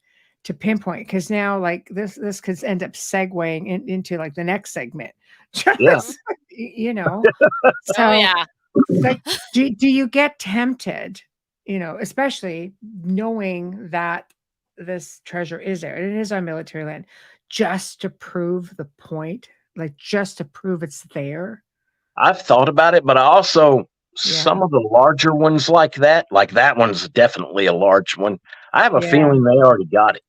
to pinpoint, because now like this could end up segueing into like the next segment. Just, so like, do you get tempted, especially knowing that this treasure is there and it is on military land, just to prove the point, like just to prove it's there? I've thought about it, but I also some of the larger ones like that one's definitely a large one. I have a feeling they already got it.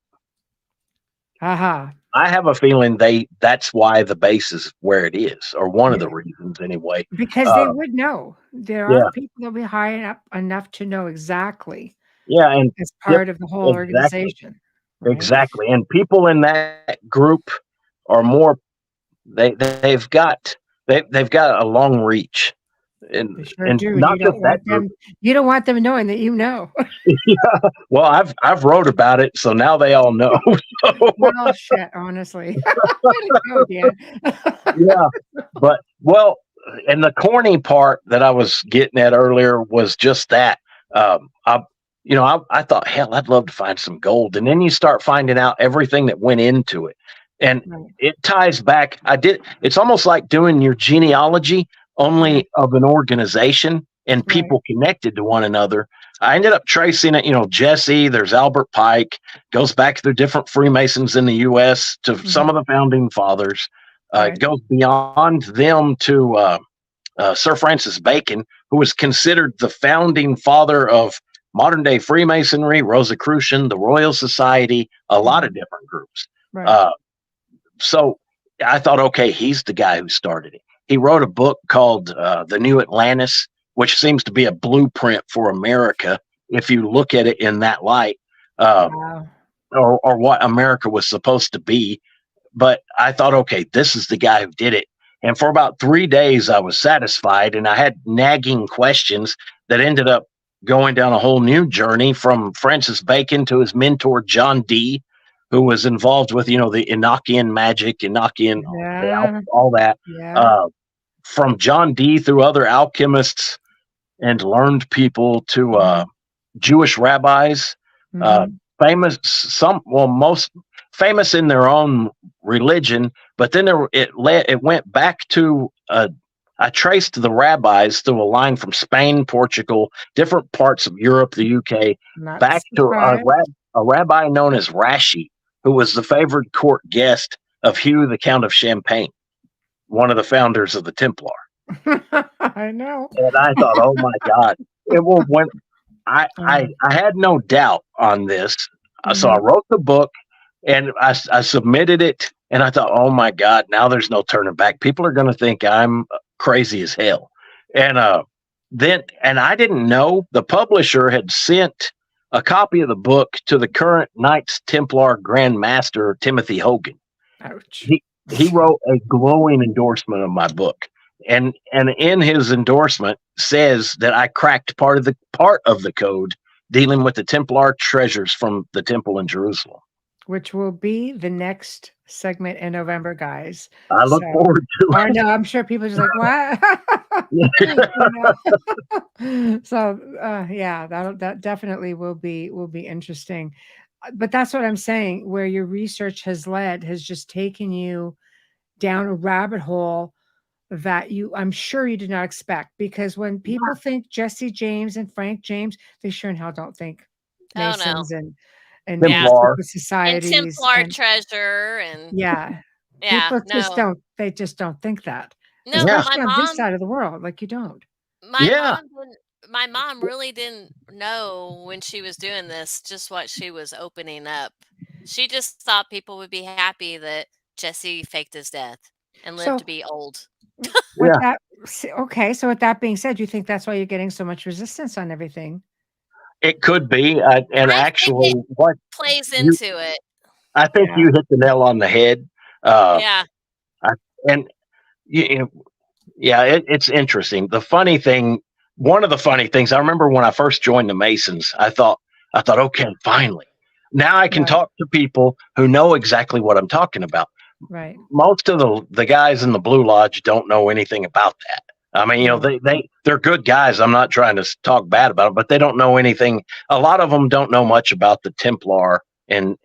I have a feeling that's why the base is where it is, or one of the reasons anyway. Because they would know. There are people that will be high up enough to know exactly. Yeah, and as part of the whole organization. Right? Exactly. And people in that group are more they've got a long reach. And, and not just that group. You don't want them knowing that Yeah. Well, I've wrote about it, so now they all know. So. Well, shit, honestly. Yeah. But and the corny part that I was getting at earlier was just that. I thought, hell, I'd love to find some gold. And then you start finding out everything that went into it. And it ties back. It's almost like doing your genealogy only of an organization and people connected to one another. I ended up tracing it, Jesse, there's Albert Pike, goes back to the different Freemasons in the U.S. to some of the founding fathers. It goes beyond them to Sir Francis Bacon, who was considered the founding father of modern day Freemasonry, Rosicrucian, the Royal Society, a lot of different groups. So I thought, okay, he's the guy who started it. He wrote a book called The New Atlantis, which seems to be a blueprint for America if you look at it in that light. or what America was supposed to be. But I thought, okay, this is the guy who did it. And for about 3 days, I was satisfied, and I had nagging questions that ended up going down a whole new journey from Francis Bacon to his mentor, John Dee, who was involved with, the Enochian magic, Enochian, Yeah. all that. Yeah. From John Dee through other alchemists and learned people to Jewish rabbis, famous, most famous in their own religion, but then it went back to I traced the rabbis through a line from Spain, Portugal, different parts of Europe, the UK, Not back to surprised. a rabbi known as Rashi, who was the favored court guest of Hugh, the Count of Champagne, one of the founders of the Templar. I know. And I thought, oh my God, it will went. I had no doubt on this, so I wrote the book and I submitted it, and I thought, oh my God, now there's no turning back. People are going to think I'm crazy as hell, and I didn't know the publisher had sent a copy of the book to the current Knights Templar Grand Master Timothy Hogan. Ouch. He wrote a glowing endorsement of my book. And in his endorsement says that I cracked part of the code dealing with the Templar treasures from the temple in Jerusalem, which will be the next segment in November, guys. I look forward to I it. know, I'm sure people are just like, what? So yeah, that definitely will be interesting. But that's what I'm saying, where your research has just taken you down a rabbit hole that I'm sure you did not expect, because when people think Jesse James and Frank James, they sure in hell don't think Masons and Templar societies and Templar treasure and people just don't think that. No, especially on this side of the world, like you don't. My mom really didn't know when she was doing this just what she was opening up. She just thought people would be happy that Jesse faked his death and lived to be old. Okay, so with that being said, you think that's why you're getting so much resistance on everything? It could be, and actually, what plays into it? I think you hit the nail on the head. It's interesting. One of the funny things, I remember when I first joined the Masons, I thought, okay, finally, now I can talk to people who know exactly what I'm talking about. Right. Most of the guys in the Blue Lodge don't know anything about that. I mean, they're good guys. I'm not trying to talk bad about them, but they don't know anything. A lot of them don't know much about the Templar and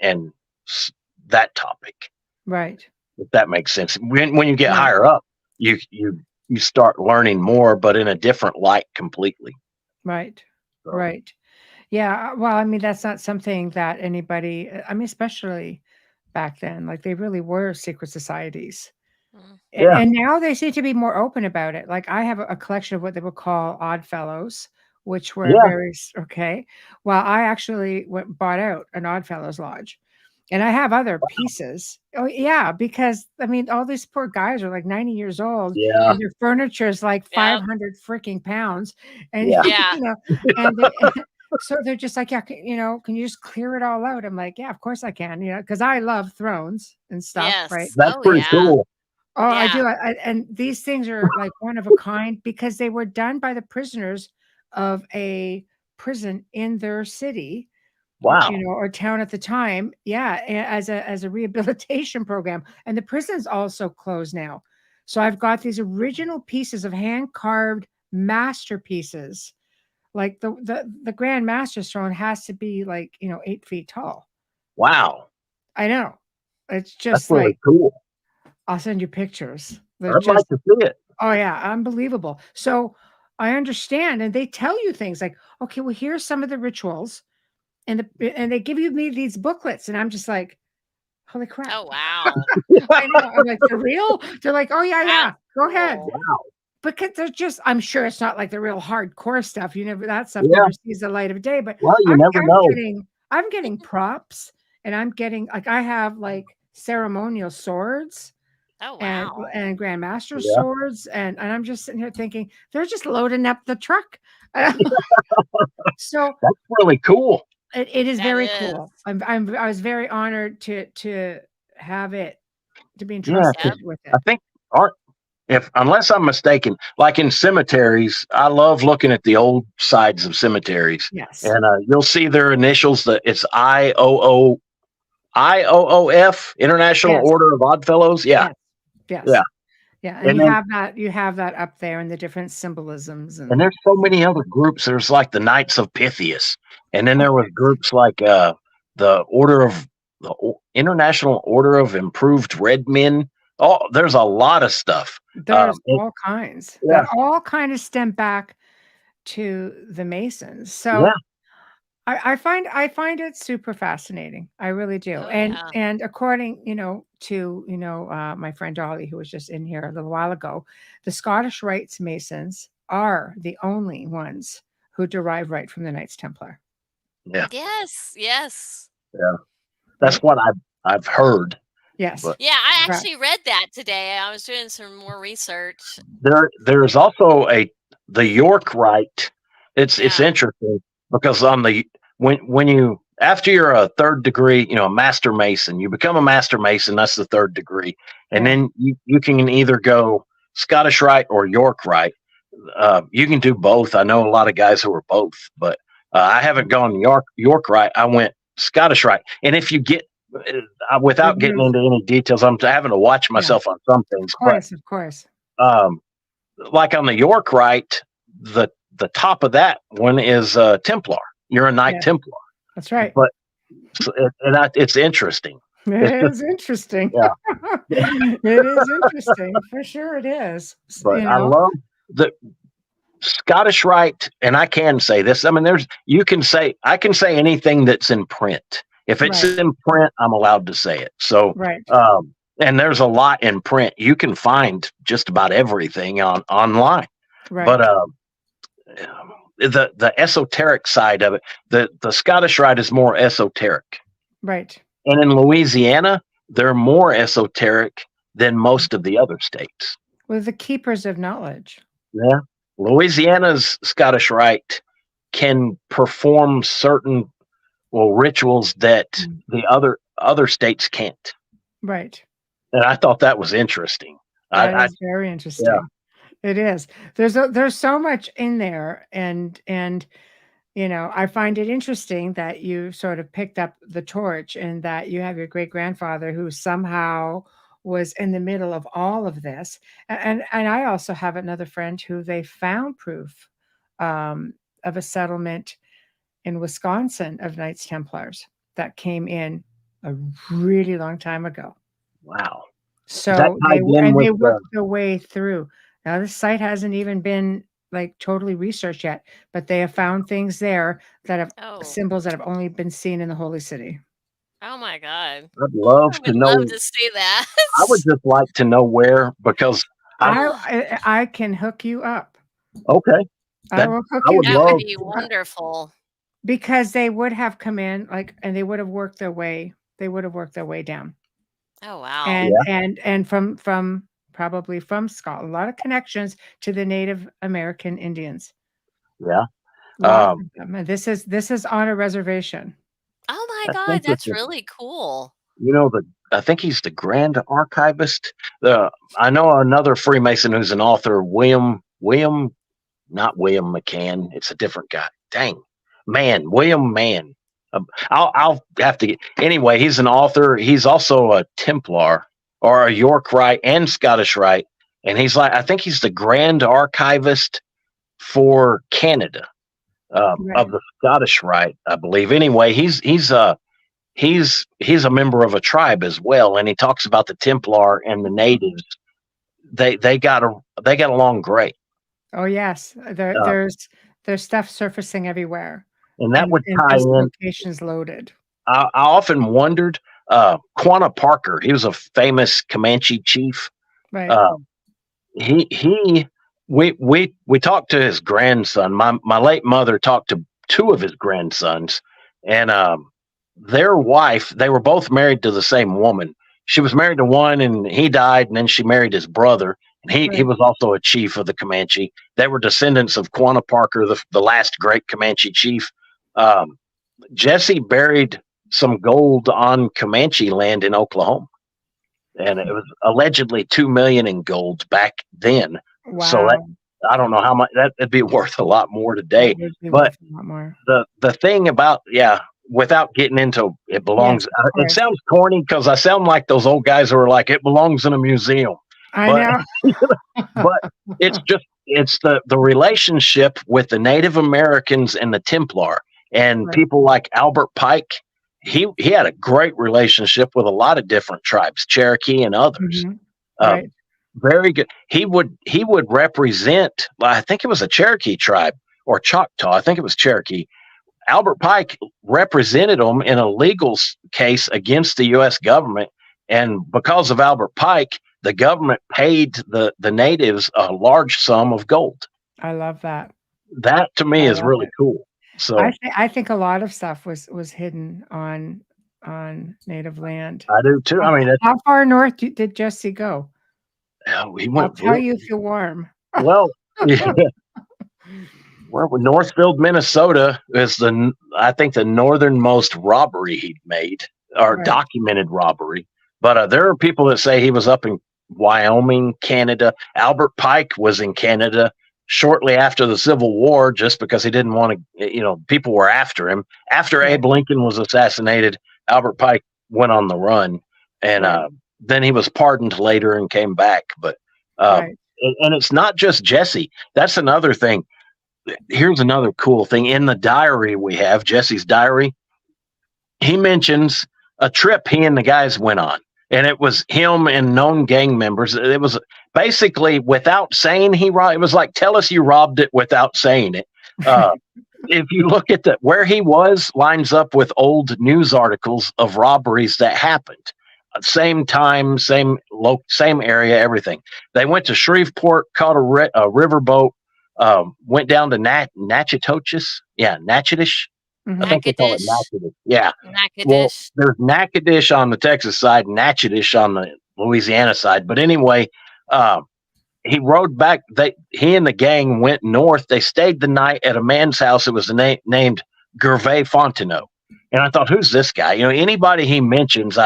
that topic. Right. If that makes sense. When you get higher up, you start learning more, but in a different light completely. Right. So. Right. Yeah. Well, I mean, that's not something that anybody, especially back then, like they really were secret societies. And now they seem to be more open about it. Like I have a collection of what they would call odd fellows, which were very okay. Well, I actually bought out an Odd Fellows Lodge, and I have other pieces. Oh yeah, because I mean, all these poor guys are like 90 years old, and their furniture is like 500 freaking pounds, and so they're just like, can you just clear it all out? I'm like, yeah, of course I can, because I love thrones and stuff, right? That's pretty cool. Oh, I do. And these things are like one of a kind because they were done by the prisoners of a prison in their city. Wow. Or town at the time. Yeah. As a rehabilitation program. And the prison's also closed now. So I've got these original pieces of hand carved masterpieces. Like the Grand Master's throne has to be like, 8 feet tall. Wow. I know. It's just that's really cool. I'll send you pictures. I'd like to see it. Oh yeah, unbelievable. So I understand, and they tell you things like, okay, well, here's some of the rituals, and they give me these booklets, and I'm just like, holy crap! Oh wow! I know. I'm like, they're real. They're like, oh yeah, go ahead. Wow. Because they're just, I'm sure it's not like the real hardcore stuff. That stuff never sees the light of day. But you never know. I'm getting props, and I'm getting I have like ceremonial swords. Oh, wow. And Grandmaster swords. And I'm just sitting here thinking, they're just loading up the truck. So that's really cool. It is That very is. cool. I was very honored to have it, to be Yeah, entrusted with I it. think art. If unless I'm mistaken, like in cemeteries, I love looking at the old sides of cemeteries, Yes. and you'll see their initials. That it's IOOF, International Yes. Order of Oddfellows. Yeah, Yes. Yes. yeah, Yeah, and and then you have that up there and the different symbolisms and and there's so many other groups. There's like the Knights of Pythias, and then oh, there was groups like the Order of International Order of Improved Red Men. Oh, there's a lot of stuff. there's It, all kinds yeah, that all kind of stem back to the Masons. yeah, So I find it super fascinating. I really do. Oh yeah. And according, to, my friend Dolly, who was just in here a little while ago, the Scottish Rites Masons are the only ones who derive right from the Knights Templar. yeah, Yes. Yes. yeah. That's Right? what I've heard. Yes. But Yeah, I Correct. actually read that today. I was doing some more research. there's also the York Rite. It's Yeah. interesting because on the when you after you're a third degree, a master mason, you become a master mason. That's the third degree, and Yeah. then you can either go Scottish Rite or York Rite. You can do both. I know a lot of guys who are both, but I haven't gone York Rite. I went Scottish Rite, and if you get without getting There's- into any details, I'm having to watch yeah, myself on some things, but of course. um, like on the York Rite, the top of that one is Templar. You're a Knight Yeah, Templar, that's right. but it's interesting. It It's just is interesting. yeah, It is interesting. For sure it is. but I love the Scottish Rite, and I can say this. I mean, I can say anything that's in print. If it's Right, in print, I'm allowed to say it. So, right, and there's a lot in print. You can find just about everything online. But right, the esoteric side of it, the Scottish Rite is more esoteric, right. and in Louisiana, they're more esoteric than most of the other states. We're the keepers of knowledge. Yeah, Louisiana's Scottish Rite can perform certain rituals that the other states can't, Right. and I thought that was interesting. That I is very Yeah, interesting. It is. There's so much in there, and I find it interesting that you sort of picked up the torch and that you have your great grandfather who somehow was in the middle of all of this. And I also have another friend who they found proof of a settlement in Wisconsin of Knights Templars that came in a really long time ago. wow. Is that So tied in they with worked their way through. Now this site hasn't even been like totally researched yet, but they have found things there that have Oh. symbols that have only been seen in the Holy City. Oh my God. I'd love I to would love know. to see that. I would just like to know where because I can hook you up. okay, I that will hook I you would That up would love. be wonderful. because they would have come in and they would have worked their way. They would have worked their way down. Oh wow. And Yeah, and from probably from Scotland, a lot of connections to the Native American Indians. yeah. Lots Um, of them. And this is on a reservation. Oh my that's God, that's interesting. really cool. I think he's the grand archivist. I know another Freemason who's an author, not William McCann. It's a different guy. Dang, William Mann. I'll have to get anyway. He's an author. He's also a Templar or a York Rite and Scottish Rite, and I think he's the grand archivist for Canada Right. of the Scottish Rite, I believe. Anyway, he's a member of a tribe as well, and he talks about the Templar and the natives. They got along great. Oh yes. Uh, There's stuff surfacing everywhere and that would and tie just in. locations loaded. I often wondered, Quanah Parker, he was a famous Comanche chief. Right. Uh, he we talked to his grandson. My late mother talked to two of his grandsons, and their wife. They were both married to the same woman. She was married to one, and he died, and then she married his brother, and he Right. was also a chief of the Comanche. They were descendants of Quanah Parker, the last great Comanche chief. Um, Jesse buried some gold on Comanche land in Oklahoma, and it was allegedly 2 million in gold back then. So that, Wow. I don't know how much that'd be worth a lot more today. That would be But worth a lot more. the thing about, without getting into it belongs, Yes, of it course. sounds corny because I sound like those old guys who are like, it belongs in a museum. I But know. but it's the relationship with the Native Americans and the Templar and Right. people like Albert Pike. He had a great relationship with a lot of different tribes, Cherokee and others. Mhm. Right. Very good. He would represent, I think it was a Cherokee tribe or Choctaw. I think it was Cherokee. Albert Pike represented them in a legal case against the U.S. government, and because of Albert Pike, the government paid the natives a large sum of gold. I love that. That to me I is love really it. cool. So I think a lot of stuff was hidden on native land. I do too. I mean, How far north did Jesse go? he I'll went tell you if you're warm. well. Well, Northfield, Minnesota is I think the northernmost robbery he'd made, or Right. documented robbery. But there are people that say he was up in Wyoming, Canada. Albert Pike was in Canada shortly after the Civil War, just because he didn't want to, people were after him. After Right. Abe Lincoln was assassinated, Albert Pike went on the run, and Right. then he was pardoned later and came back. But Right. and it's not just Jesse. That's another thing. Here's another cool thing. In the diary we have, Jesse's diary, he mentions a trip he and the guys went on. And it was him and known gang members. It was basically without saying it was like, tell us you robbed it without saying it. If you look at where he was, lines up with old news articles of robberies that happened. Same time, same area, everything. They went to Shreveport, caught a riverboat, went down to Natchitoches. Yeah, Natchitoches. I think they call it Natchitoches. Yeah. Well, there's Natchitoches on the Texas side, Natchitoches on the Louisiana side. But anyway, he rode back. He and the gang went north. They stayed the night at a man's house. It was named Gervais Fontenot. And I thought, who's this guy? Anybody he mentions,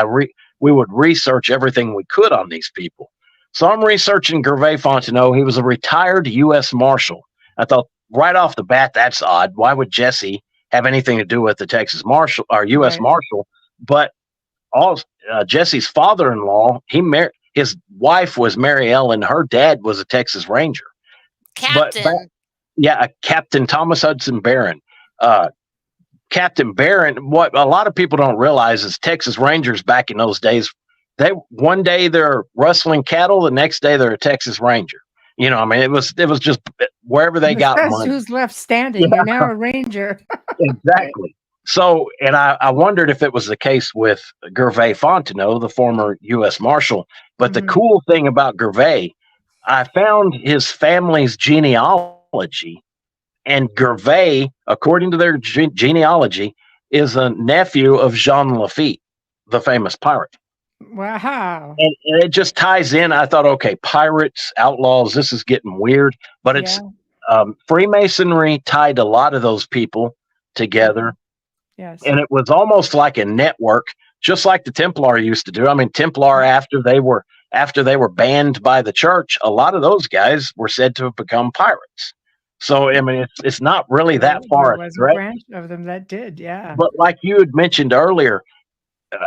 we would research everything we could on these people. So I'm researching Gervais Fontenot. He was a retired U.S. Marshal. I thought right off the bat, that's odd. Why would Jesse have anything to do with the Texas Marshal or U.S. Marshal? But Jesse's father-in-law, his wife was Mary Ellen. Her dad was a Texas Ranger. Captain. Captain Thomas Hudson Barron. Captain Barron, what a lot of people don't realize is Texas Rangers back in those days, one day they're rustling cattle, the next day they're a Texas Ranger. It was just wherever they got money. Who's left standing? You're now a ranger. Exactly. So, and I wondered if it was the case with Gervais Fontenot, the former U.S. Marshal. But the cool thing about Gervais, I found his family's genealogy, and Gervais, according to their genealogy, is a nephew of Jean Lafitte, the famous pirate. Wow. And it just ties in. I thought, okay, pirates, outlaws, this is getting weird. But it's Freemasonry tied a lot of those people together. Yes. And it was almost like a network, just like the Templar used to do. I mean, Templar, after they were banned by the church, a lot of those guys were said to have become pirates. So, I mean, it's not really that far. There was a branch of them that did, yeah. But like you had mentioned earlier,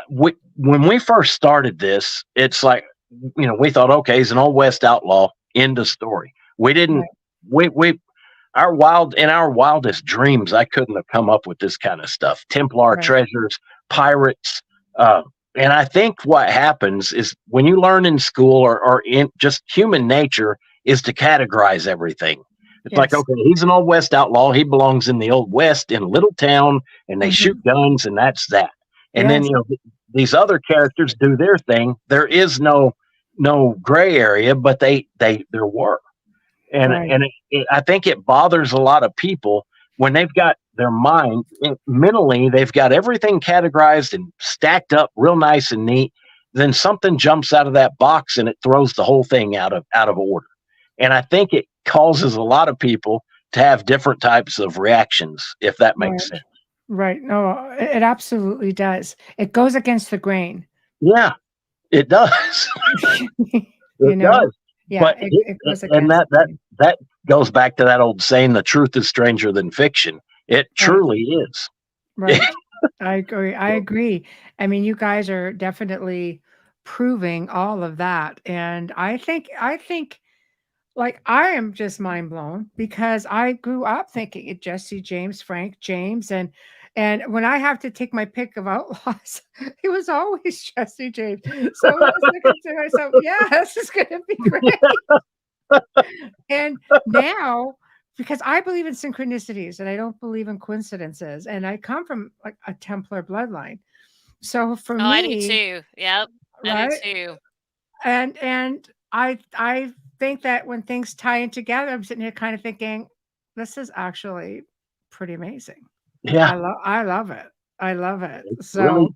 when we first started this, it's like, we thought, okay, he's an old West outlaw, end of story. We didn't, in our wildest dreams, I couldn't have come up with this kind of stuff. Templar treasures, pirates. And I think what happens is when you learn in school or in just human nature is to categorize everything. It's like, okay, he's an old West outlaw. He belongs in the old West in a little town, and they shoot guns, and that's that. And then, these other characters do their thing. There is no gray area, but there were. And I think it bothers a lot of people when they've got their mind mentally, they've got everything categorized and stacked up real nice and neat. Then something jumps out of that box and it throws the whole thing out of order. And I think it causes a lot of people to have different types of reactions, if that makes sense. Right. No, it absolutely does. It goes against the grain. Yeah, it does. You It know? does. Yeah, But it goes and against the grain. that goes back to that old saying, "The truth is stranger than fiction." It Right. truly is. Right. I agree. I agree. I mean, you guys are definitely proving all of that. And I think like I am just mind blown because I grew up thinking it Jesse James, Frank James, and when I have to take my pick of outlaws, it was always Jesse James. So I was thinking to myself, yeah, this is gonna be great. And now, because I believe in synchronicities and I don't believe in coincidences, and I come from like a Templar bloodline. So for Oh, I do me, too. Yep, I do right? too. And I think that when things tie in together, I'm sitting here kind of thinking, this is actually pretty amazing. Yeah, I love it. I love it. really. So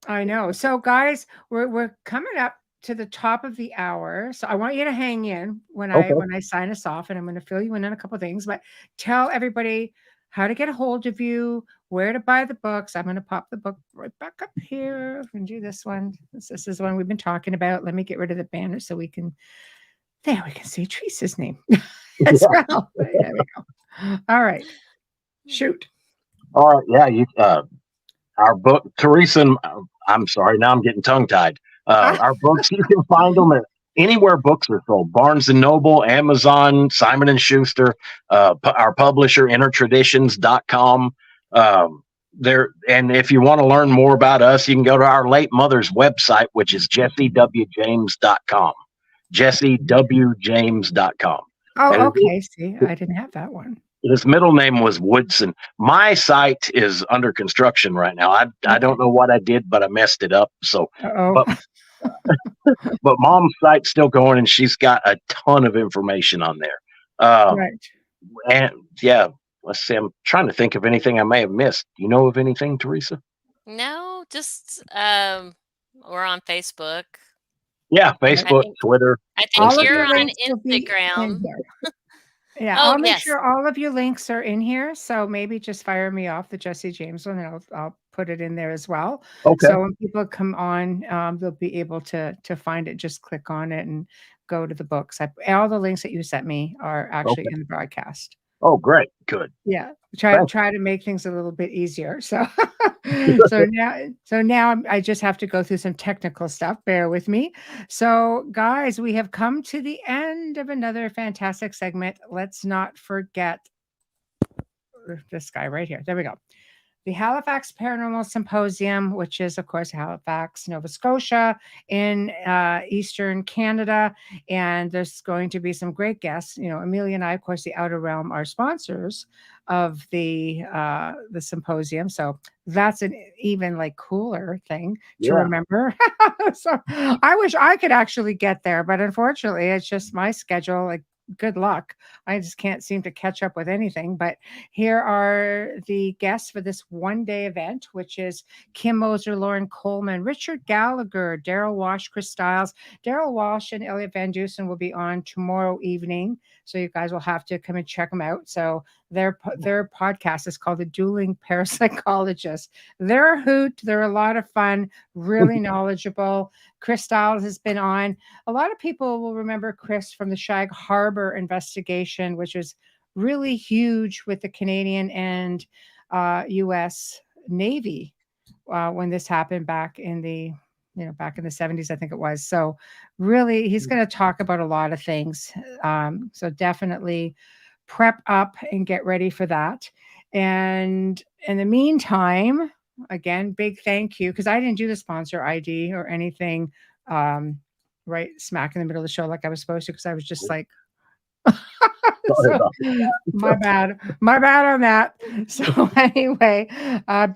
I know. So, guys, we're coming up to the top of the hour. So I want you to hang in Okay. when I sign us off, and I'm going to fill you in on a couple of things. But tell everybody how to get a hold of you, where to buy the books. I'm going to pop the book right back up here and do this one. This is the one we've been talking about. Let me get rid of the banner so we can. There we can see Teresa's name as Yeah. well. There we go. All right, shoot. All right. Yeah. Our book, Teresa. I'm sorry. Now I'm getting tongue tied. Our books, you can find them at anywhere books are sold: Barnes and Noble, Amazon, Simon and Schuster, our publisher, innertraditions.com. There, and if you want to learn more about us, you can go to our late mother's website, which is jessewjames.com. jessewjames.com. Oh, And okay. See, I didn't have that one. his middle name was Woodson. My site is under construction right now. I Okay. don't know what I did, but I messed it up. So, Oh. but mom's site's still going, and she's got a ton of information on there. Right. And yeah, let's see. I'm trying to think of anything I may have missed. You know of anything, Teresa? No, just we're on Facebook. Yeah, Right. I Facebook, think Twitter, I think All of you're your Instagram. on links will be in Instagram. here. Yeah, Oh, I'll make yes. sure all of your links are in here. So maybe just fire me off the Jesse James one, and I'll put it in there as well. Okay. So when people come on, they'll be able to find it. Just click on it and go to the books. All the links that you sent me are actually Okay. in the broadcast. Oh, great. Good. Yeah, Thanks. try to make things a little bit easier. So so now I just have to go through some technical stuff. Bear with me. So guys, we have come to the end of another fantastic segment. Let's not forget this guy right here. There we go. The Halifax Paranormal Symposium, which is, of course, Halifax, Nova Scotia, in Eastern Canada. And there's going to be some great guests. You know, Amelia and I, of course, the Outer Realm, are sponsors of the symposium. So that's an even like cooler thing to Yeah. remember. So I wish I could actually get there, but unfortunately, it's just my schedule. Like, good luck. I just can't seem to catch up with anything. But here are the guests for this one-day event, which is Kim Moser, Lauren Coleman, Richard Gallagher, Daryl Walsh, Chris Stiles. Daryl Walsh and Elliot Van Dusen will be on tomorrow evening, so you guys will have to come and check them out. So their podcast is called The Dueling Parapsychologist. They're a hoot. They're a lot of fun, really knowledgeable. Chris Stiles has been on. A lot of people will remember Chris from the Shag Harbor investigation, which was really huge with the Canadian and U.S. Navy when this happened back in the back in the 70s, I think it was. So really, he's going to talk about a lot of things. So definitely prep up and get ready for that. And in the meantime, again, big thank you, because I didn't do the sponsor ID or anything right smack in the middle of the show like I was supposed to, because I was just like, Sorry so about my bad on that. So anyway,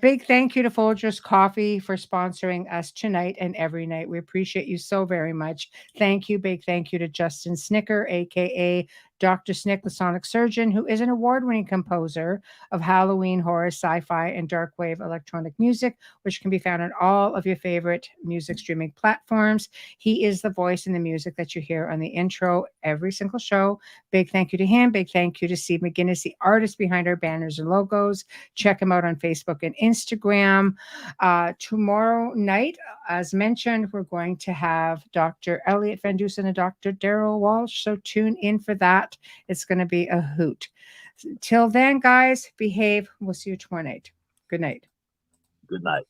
big thank you to Folgers Coffee for sponsoring us tonight and every night. We appreciate you so very much. Thank you. Big thank you to Justin Snicker, aka Dr. Snick, the Sonic Surgeon, who is an award-winning composer of Halloween, horror, sci-fi, and dark wave electronic music, which can be found on all of your favorite music streaming platforms. He is the voice in the music that you hear on the intro every single show. Big thank you to him. Big thank you to Steve McGinnis, the artist behind our banners and logos. Check him out on Facebook and Instagram. Tomorrow night, as mentioned, we're going to have Dr. Elliot Van Dusen and Dr. Daryl Walsh. So tune in for that. It's going to be a hoot. Till then, guys, behave. We'll see you tomorrow night. Good night. Good night.